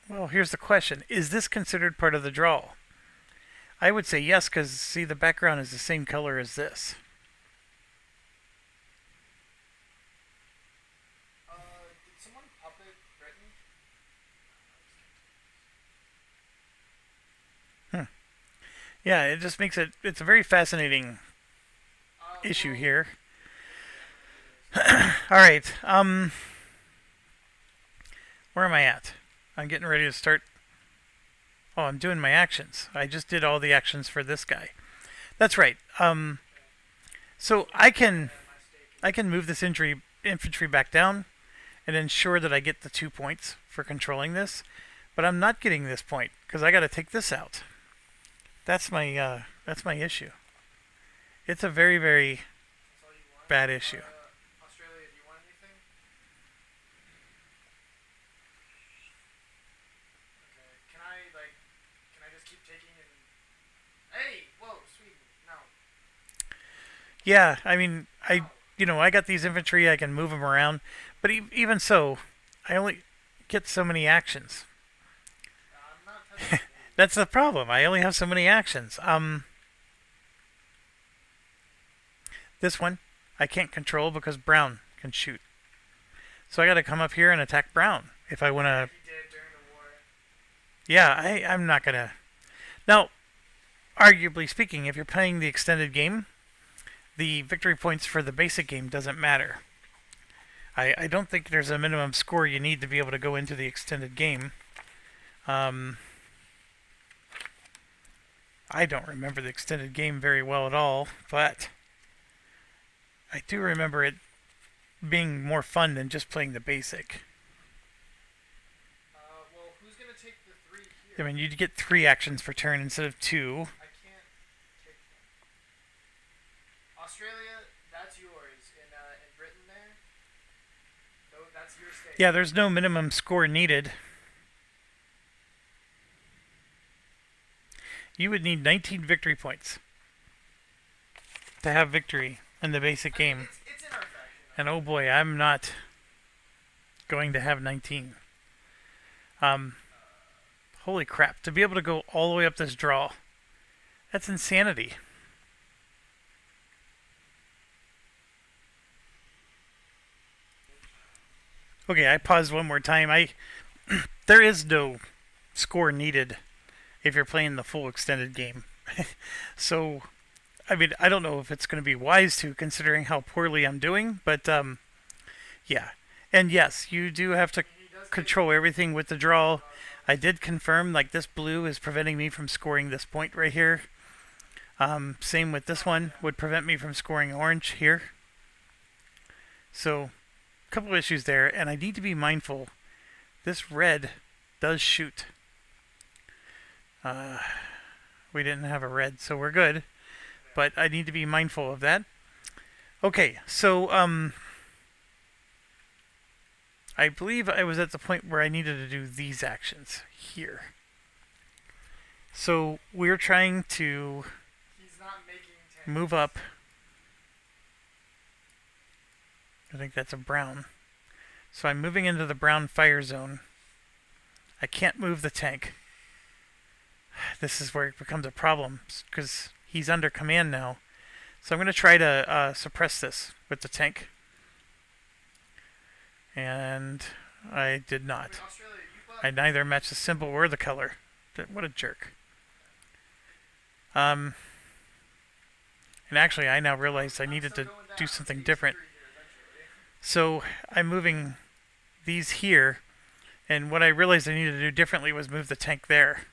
Well, here's the question. Is this considered part of the draw? I would say yes, because, see, the background is the same color as this. Did someone puppet Britain? Yeah, it just makes it... It's a very fascinating issue here. Alright, where am I at? I'm getting ready to start... Oh, I'm doing my actions. I just did all the actions for this guy. That's right. So Can't get my stake. I can move this infantry back down and ensure that I get the 2 points for controlling this, but I'm not getting this point because I got to take this out. That's my issue. It's a very very That's all you want? bad issue. Australia, do you want anything? Okay. Can I just keep taking and. Hey! Whoa, Sweden. No. Yeah, I mean, No. I got these infantry. I can move them around, but even so, I only get so many actions. I'm not touching any. That's the problem. I only have so many actions. This one I can't control because Brown can shoot. So I got to come up here and attack Brown if I want to. He did during the war. Yeah, I'm not gonna. Now, arguably speaking, if you're playing the extended game, the victory points for the basic game doesn't matter. I don't think there's a minimum score you need to be able to go into the extended game. Um, I don't remember the extended game very well at all, but I do remember it being more fun than just playing the basic. Well, who's gonna take the three I here? mean, you'd get 3 actions per turn instead of 2. I can't take them. Australia, that's yours. In Britain there, though, that's your state. Yeah, there's no minimum score needed. You would need 19 victory points to have victory in the basic game. It's in our faction. And oh boy, I'm not going to have 19. Um, Holy crap. To be able to go all the way up this draw, that's insanity. Okay, I paused one more time. There is no score needed if you're playing the full extended game. So, I mean, I don't know if it's going to be wise to, considering how poorly I'm doing, but yeah. And yes, you do have to control everything with the draw. I did confirm, like, this blue is preventing me from scoring this point right here. Same with this one, would prevent me from scoring orange here. So, a couple of issues there, and I need to be mindful. This red does shoot. We didn't have a red, so we're good. But I need to be mindful of that. Okay, so I believe I was at the point where I needed to do these actions here. So we're trying to He's not making 10. move up. I think that's a brown. So I'm moving into the brown fire zone. I can't move the tank. This is where it becomes a problem because he's under command now. So I'm going to try to suppress this with the tank. And I did not. Wait, Australia, I neither matched the symbol or the color. What a jerk. And actually, I now realize I needed to do something different. So I'm moving these here, and what I realized I needed to do differently was move the tank there.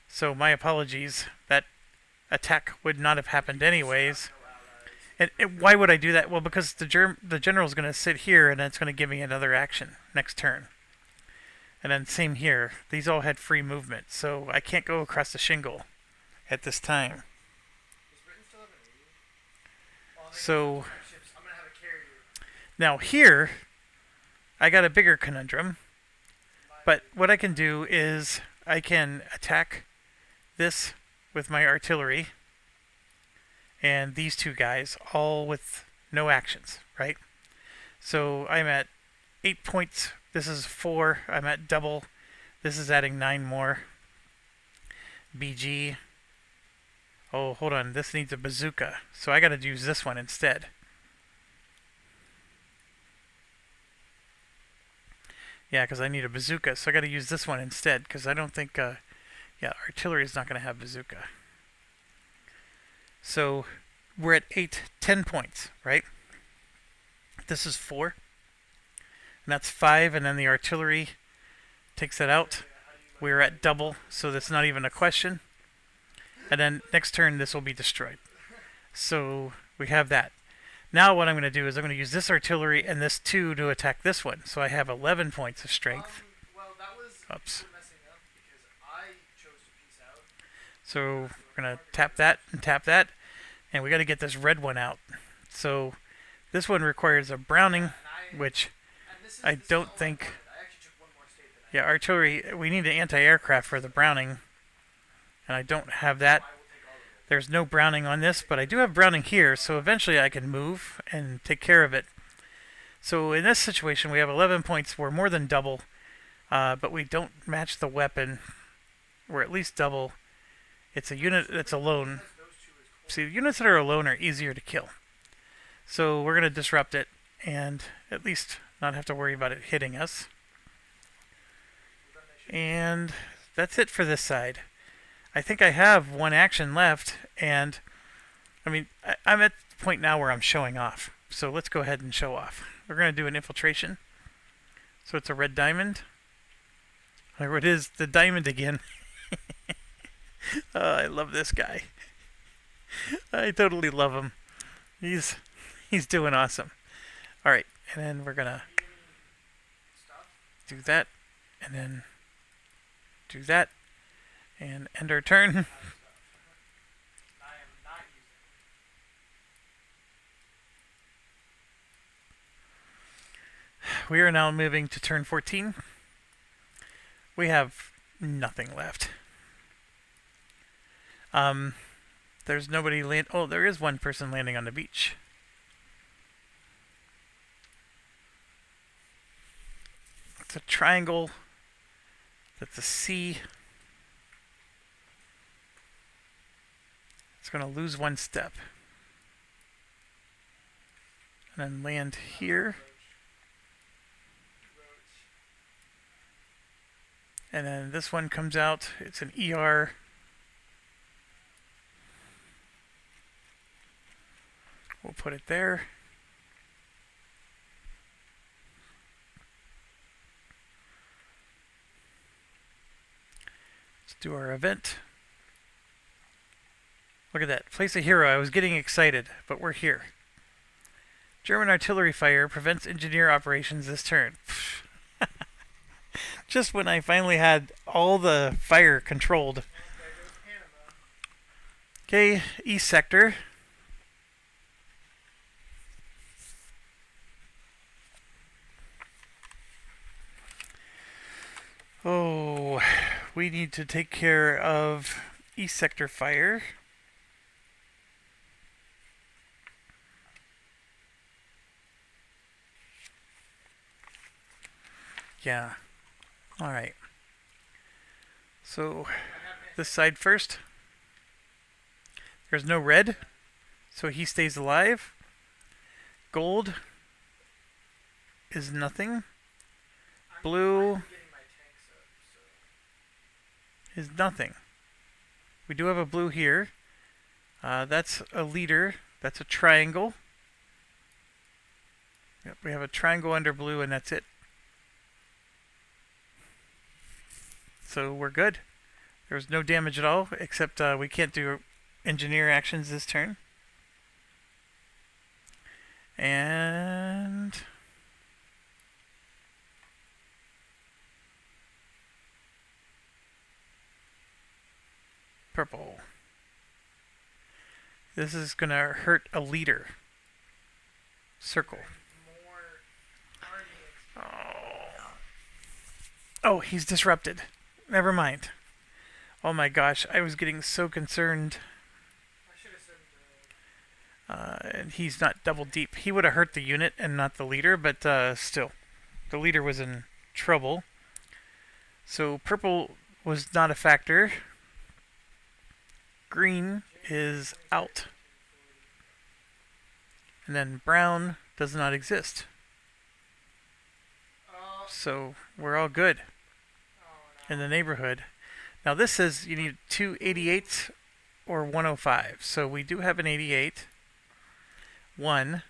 So my apologies. That attack would not have happened anyways. And why would I do that? Well, because the general's going to sit here, and it's going to give me another action next turn. And then same here. These all had free movement, so I can't go across the shingle at this time. So now here, I got a bigger conundrum. But what I can do is I can attack this with my artillery and these two guys all with no actions, right? So I'm at 8 points. This is 4. I'm at double. This is adding 9 more. BG. Oh, hold on. This needs a bazooka. So I got to use this one instead. Yeah, because I need a bazooka. So I got to use this one instead because I don't think... yeah, artillery is not going to have bazooka. So we're at 10 points, right? This is 4. And that's 5, and then the artillery takes that out. We're at double, so that's not even a question. and then next turn this will be destroyed. So we have that. Now what I'm going to do is I'm going to use this artillery and this 2 to attack this one. So I have 11 points of strength. Well, that was Oops. messing up because I chose to peace out. So we're going to tap that and tap that. And we got to get this red one out. So this one requires a Browning, which I don't think... I actually took one more state than Yeah, artillery, we need an anti-aircraft for the Browning. And I don't have that. There's no Browning on this, but I do have Browning here, so eventually I can move and take care of it. So in this situation, we have 11 points. We're more than double, but we don't match the weapon. We're at least double. It's a unit that's alone. See, the units that are alone are easier to kill. So we're going to disrupt it and at least not have to worry about it hitting us. And that's it for this side. I think I have one action left, and I mean, I'm at the point now where I'm showing off. So let's go ahead and show off. We're going to do an infiltration. So it's a red diamond. There it is, the diamond again. I love this guy. I totally love him. He's doing awesome. All right, and then we're gonna do that, and then do that, and end our turn. I am not using it. We are now moving to turn 14. We have nothing left. There's nobody land. Oh, there is one person landing on the beach. It's a triangle. That's a C. It's going to lose one step. And then land here. And then this one comes out. It's an ER. We'll put it there. Let's do our event. Look at that. Place a hero. I was getting excited, but we're here. German artillery fire prevents engineer operations this turn. Just when I finally had all the fire controlled. Okay, East Sector. Oh, we need to take care of East Sector fire. Yeah. Alright. So, this side first. There's no red, so he stays alive. Gold is nothing. Blue is nothing. We do have a blue here. That's a leader. That's a triangle. Yep, we have a triangle under blue, and that's it. So we're good. There's no damage at all, except we can't do engineer actions this turn. And purple. This is going to hurt a leader. Circle. Oh, he's disrupted. Never mind. Oh my gosh, I was getting so concerned. And he's not double deep. He would have hurt the unit and not the leader, but still. The leader was in trouble. So purple was not a factor. Green is out. And then brown does not exist. So we're all good in the neighborhood. Now this says you need 2 88s or 105. So we do have an 88. 1.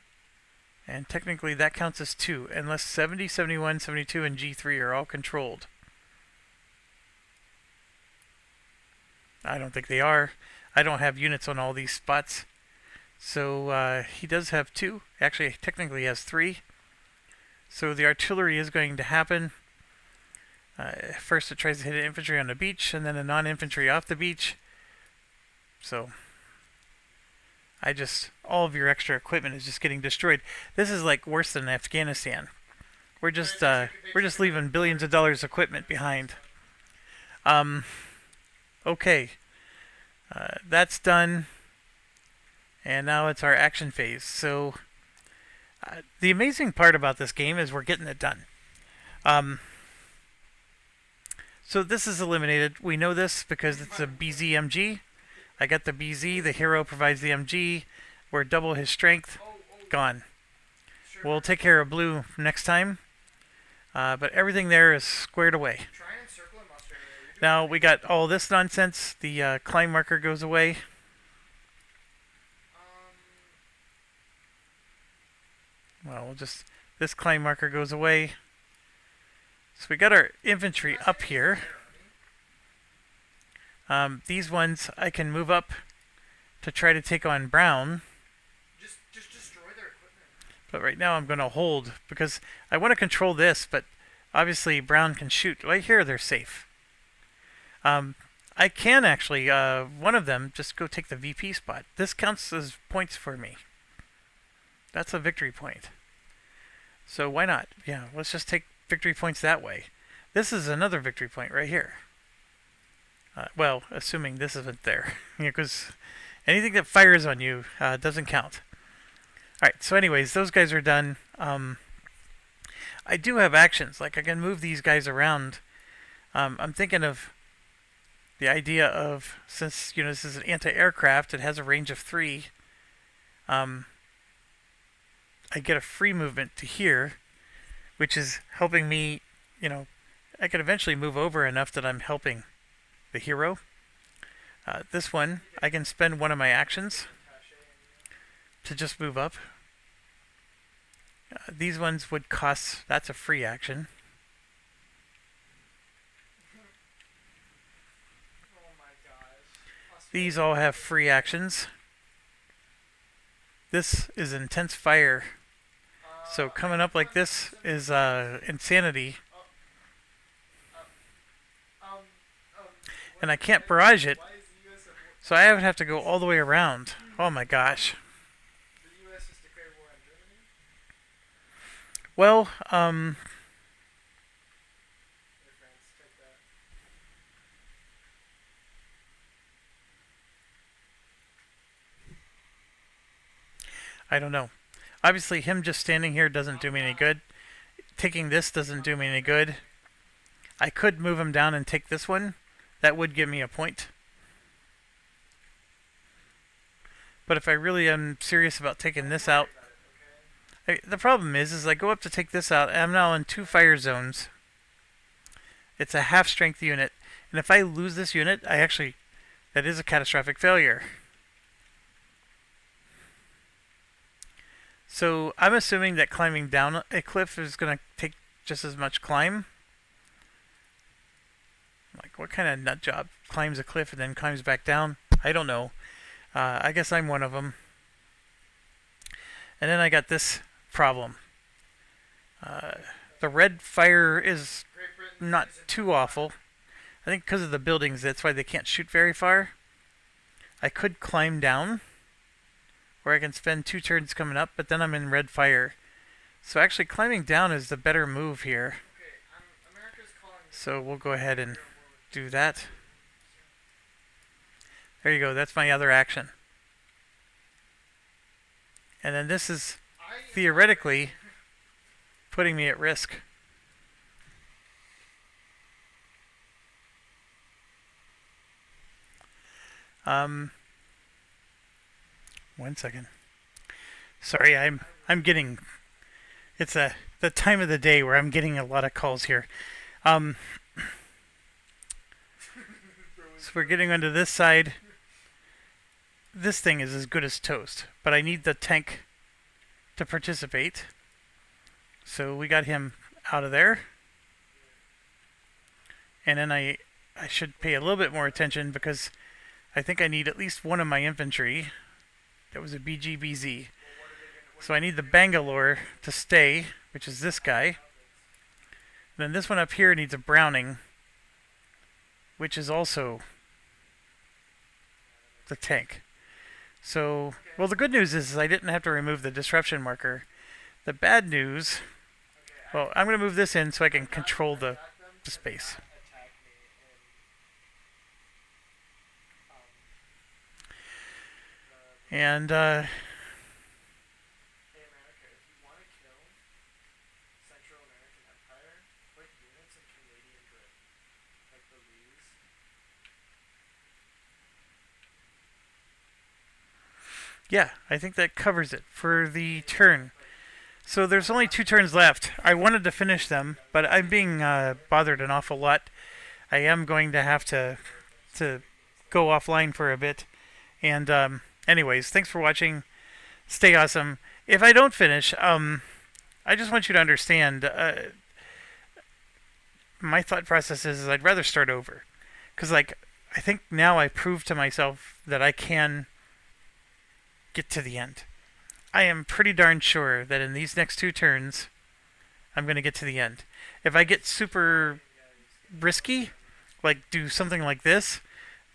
And technically that counts as 2, unless 70, 71, 72, and G3 are all controlled. I don't think they are. I don't have units on all these spots. So he does have 2. Actually, technically he has 3. So the artillery is going to happen. First it tries to hit an infantry on the beach, and then a non-infantry off the beach. So all of your extra equipment is just getting destroyed. This is like worse than Afghanistan. We're just leaving billions of dollars equipment behind. Okay, that's done, and now it's our action phase. So the amazing part about this game is we're getting it done. So this is eliminated. We know this because it's a BZMG. I got the BZ. The hero provides the MG. We're double his strength. Gone. We'll take care of blue next time. But everything there is squared away. Now we got all this nonsense. The climb marker goes away. Well, this climb marker goes away. So we got our infantry up here. These ones I can move up to try to take on brown. Just destroy their equipment. But right now I'm going to hold because I want to control this, but obviously brown can shoot. Right here they're safe. I can actually, one of them, just go take the VP spot. This counts as points for me. That's a victory point. So why not? Yeah, let's just take victory points that way. This is another victory point right here. Well, assuming this isn't there. Because anything that fires on you doesn't count. Alright, so anyways, those guys are done. I do have actions. Like I can move these guys around. I'm thinking of the idea of, since this is an anti-aircraft, it has a range of 3. I get a free movement to here, which is helping me, I could eventually move over enough that I'm helping the hero. This one, I can spend one of my actions to just move up. These ones would cost, that's a free action. These all have free actions. This is intense fire. So coming up like this is insanity. And I can't barrage it. So I would have to go all the way around. Oh my gosh. Well, I don't know. Obviously, him just standing here doesn't do me any good. Taking this doesn't do me any good. I could move him down and take this one. That would give me a point. But if I really am serious about taking this out, the problem is I go up to take this out, and I'm now in 2 fire zones. It's a half strength unit, and if I lose this unit, that is a catastrophic failure. So I'm assuming that climbing down a cliff is going to take just as much climb. Like, what kind of nut job climbs a cliff and then climbs back down? I don't know. I guess I'm one of them. And then I got this problem. The red fire is not too awful. I think because of the buildings, that's why they can't shoot very far. I could climb down, or I can spend 2 turns coming up, but then I'm in red fire. So actually climbing down is the better move here. So we'll go ahead and do that. There you go, that's my other action. And then this is theoretically putting me at risk. One second. Sorry, I'm getting. It's the time of the day where I'm getting a lot of calls here. So we're getting onto this side. This thing is as good as toast, but I need the tank to participate. So we got him out of there. And then I should pay a little bit more attention because I think I need at least one of my infantry. That was a BGBZ. Well, what are they gonna? So I need the Bangalore to stay, which is this guy. Then this one up here needs a Browning, which is also the tank. So, well, the good news is I didn't have to remove the disruption marker. The bad news, well, I'm going to move this in so I can control the space. Attack me in And, Hey America, if you want to kill Central American Empire, put units in Canadian grid, like Belize. yeah, I think that covers it for the turn. So there's only 2 turns left. I wanted to finish them, but I'm being bothered an awful lot. I am going to have to go offline for a bit. And anyways, thanks for watching. Stay awesome. If I don't finish, I just want you to understand. My thought process is I'd rather start over, because like I think now I proved to myself that I can get to the end. I am pretty darn sure that in these next 2 turns, I'm going to get to the end. If I get super risky, like do something like this,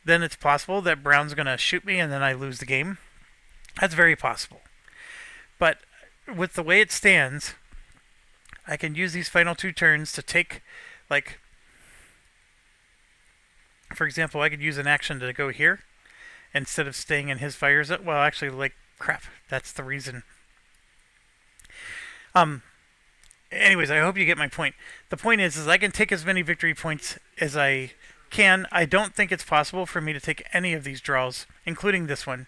then it's possible that Brown's going to shoot me and then I lose the game. That's very possible. But with the way it stands, I can use these final 2 turns to take, like, for example, I could use an action to go here instead of staying in his fires. Well, actually, like, crap. That's the reason. Anyways, I hope you get my point. The point is I can take as many victory points as I can. I don't think it's possible for me to take any of these draws, including this one.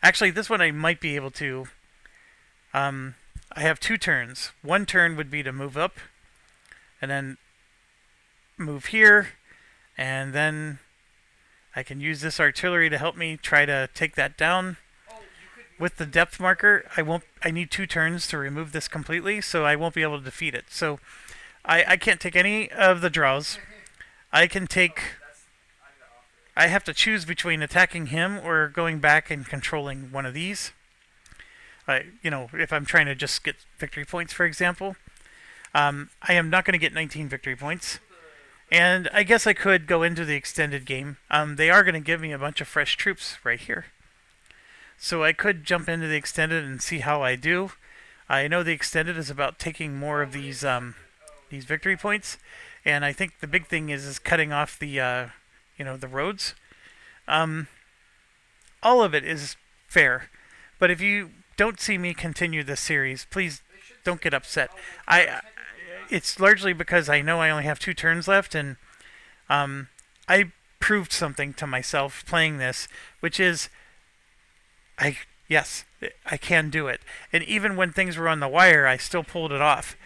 Actually, this one I might be able to. I have 2 turns. 1 turn would be to move up, and then move here, and then I can use this artillery to help me try to take that down. With the depth marker, I need 2 turns to remove this completely, so I won't be able to defeat it. So I can't take any of the draws. I can take. I have to choose between attacking him or going back and controlling one of these. If I'm trying to just get victory points, for example, I am not going to get 19 victory points. And I guess I could go into the extended game. They are going to give me a bunch of fresh troops right here. So I could jump into the extended and see how I do. I know the extended is about taking more of these victory points, and I think the big thing is cutting off the the roads. All of it is fair, but if you don't see me continue this series, please don't get upset. It's largely because I know I only have 2 turns left, and I proved something to myself playing this, which is I can do it. And even when things were on the wire, I still pulled it off.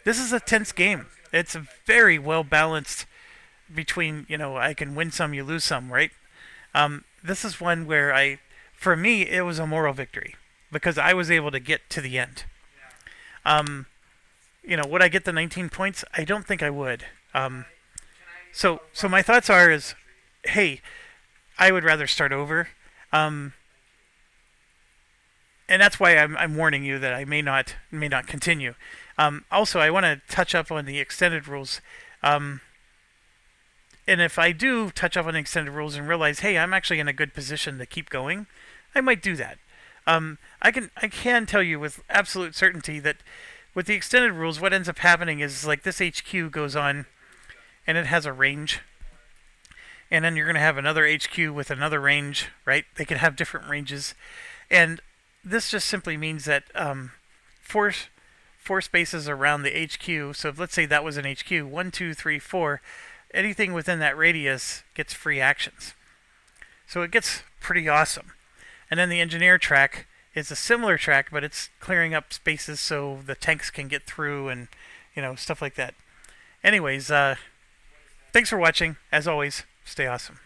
This is a tense game. It's a very well balanced between, I can win some, you lose some, right? This is one where for me, it was a moral victory because I was able to get to the end. Would I get the 19 points? I don't think I would. So my thoughts is, hey, I would rather start over. And that's why I'm warning you that I may not continue. Also, I want to touch up on the extended rules. And if I do touch up on the extended rules and realize, hey, I'm actually in a good position to keep going, I might do that. I can tell you with absolute certainty that with the extended rules, what ends up happening is like this HQ goes on, and it has a range. And then you're going to have another HQ with another range, right? They can have different ranges. And this just simply means that four spaces around the HQ, so if, let's say that was an HQ, 1, 2, 3, 4, anything within that radius gets free actions. So it gets pretty awesome. And then the engineer track is a similar track, but it's clearing up spaces so the tanks can get through and, stuff like that. Anyways, thanks for watching. As always, stay awesome.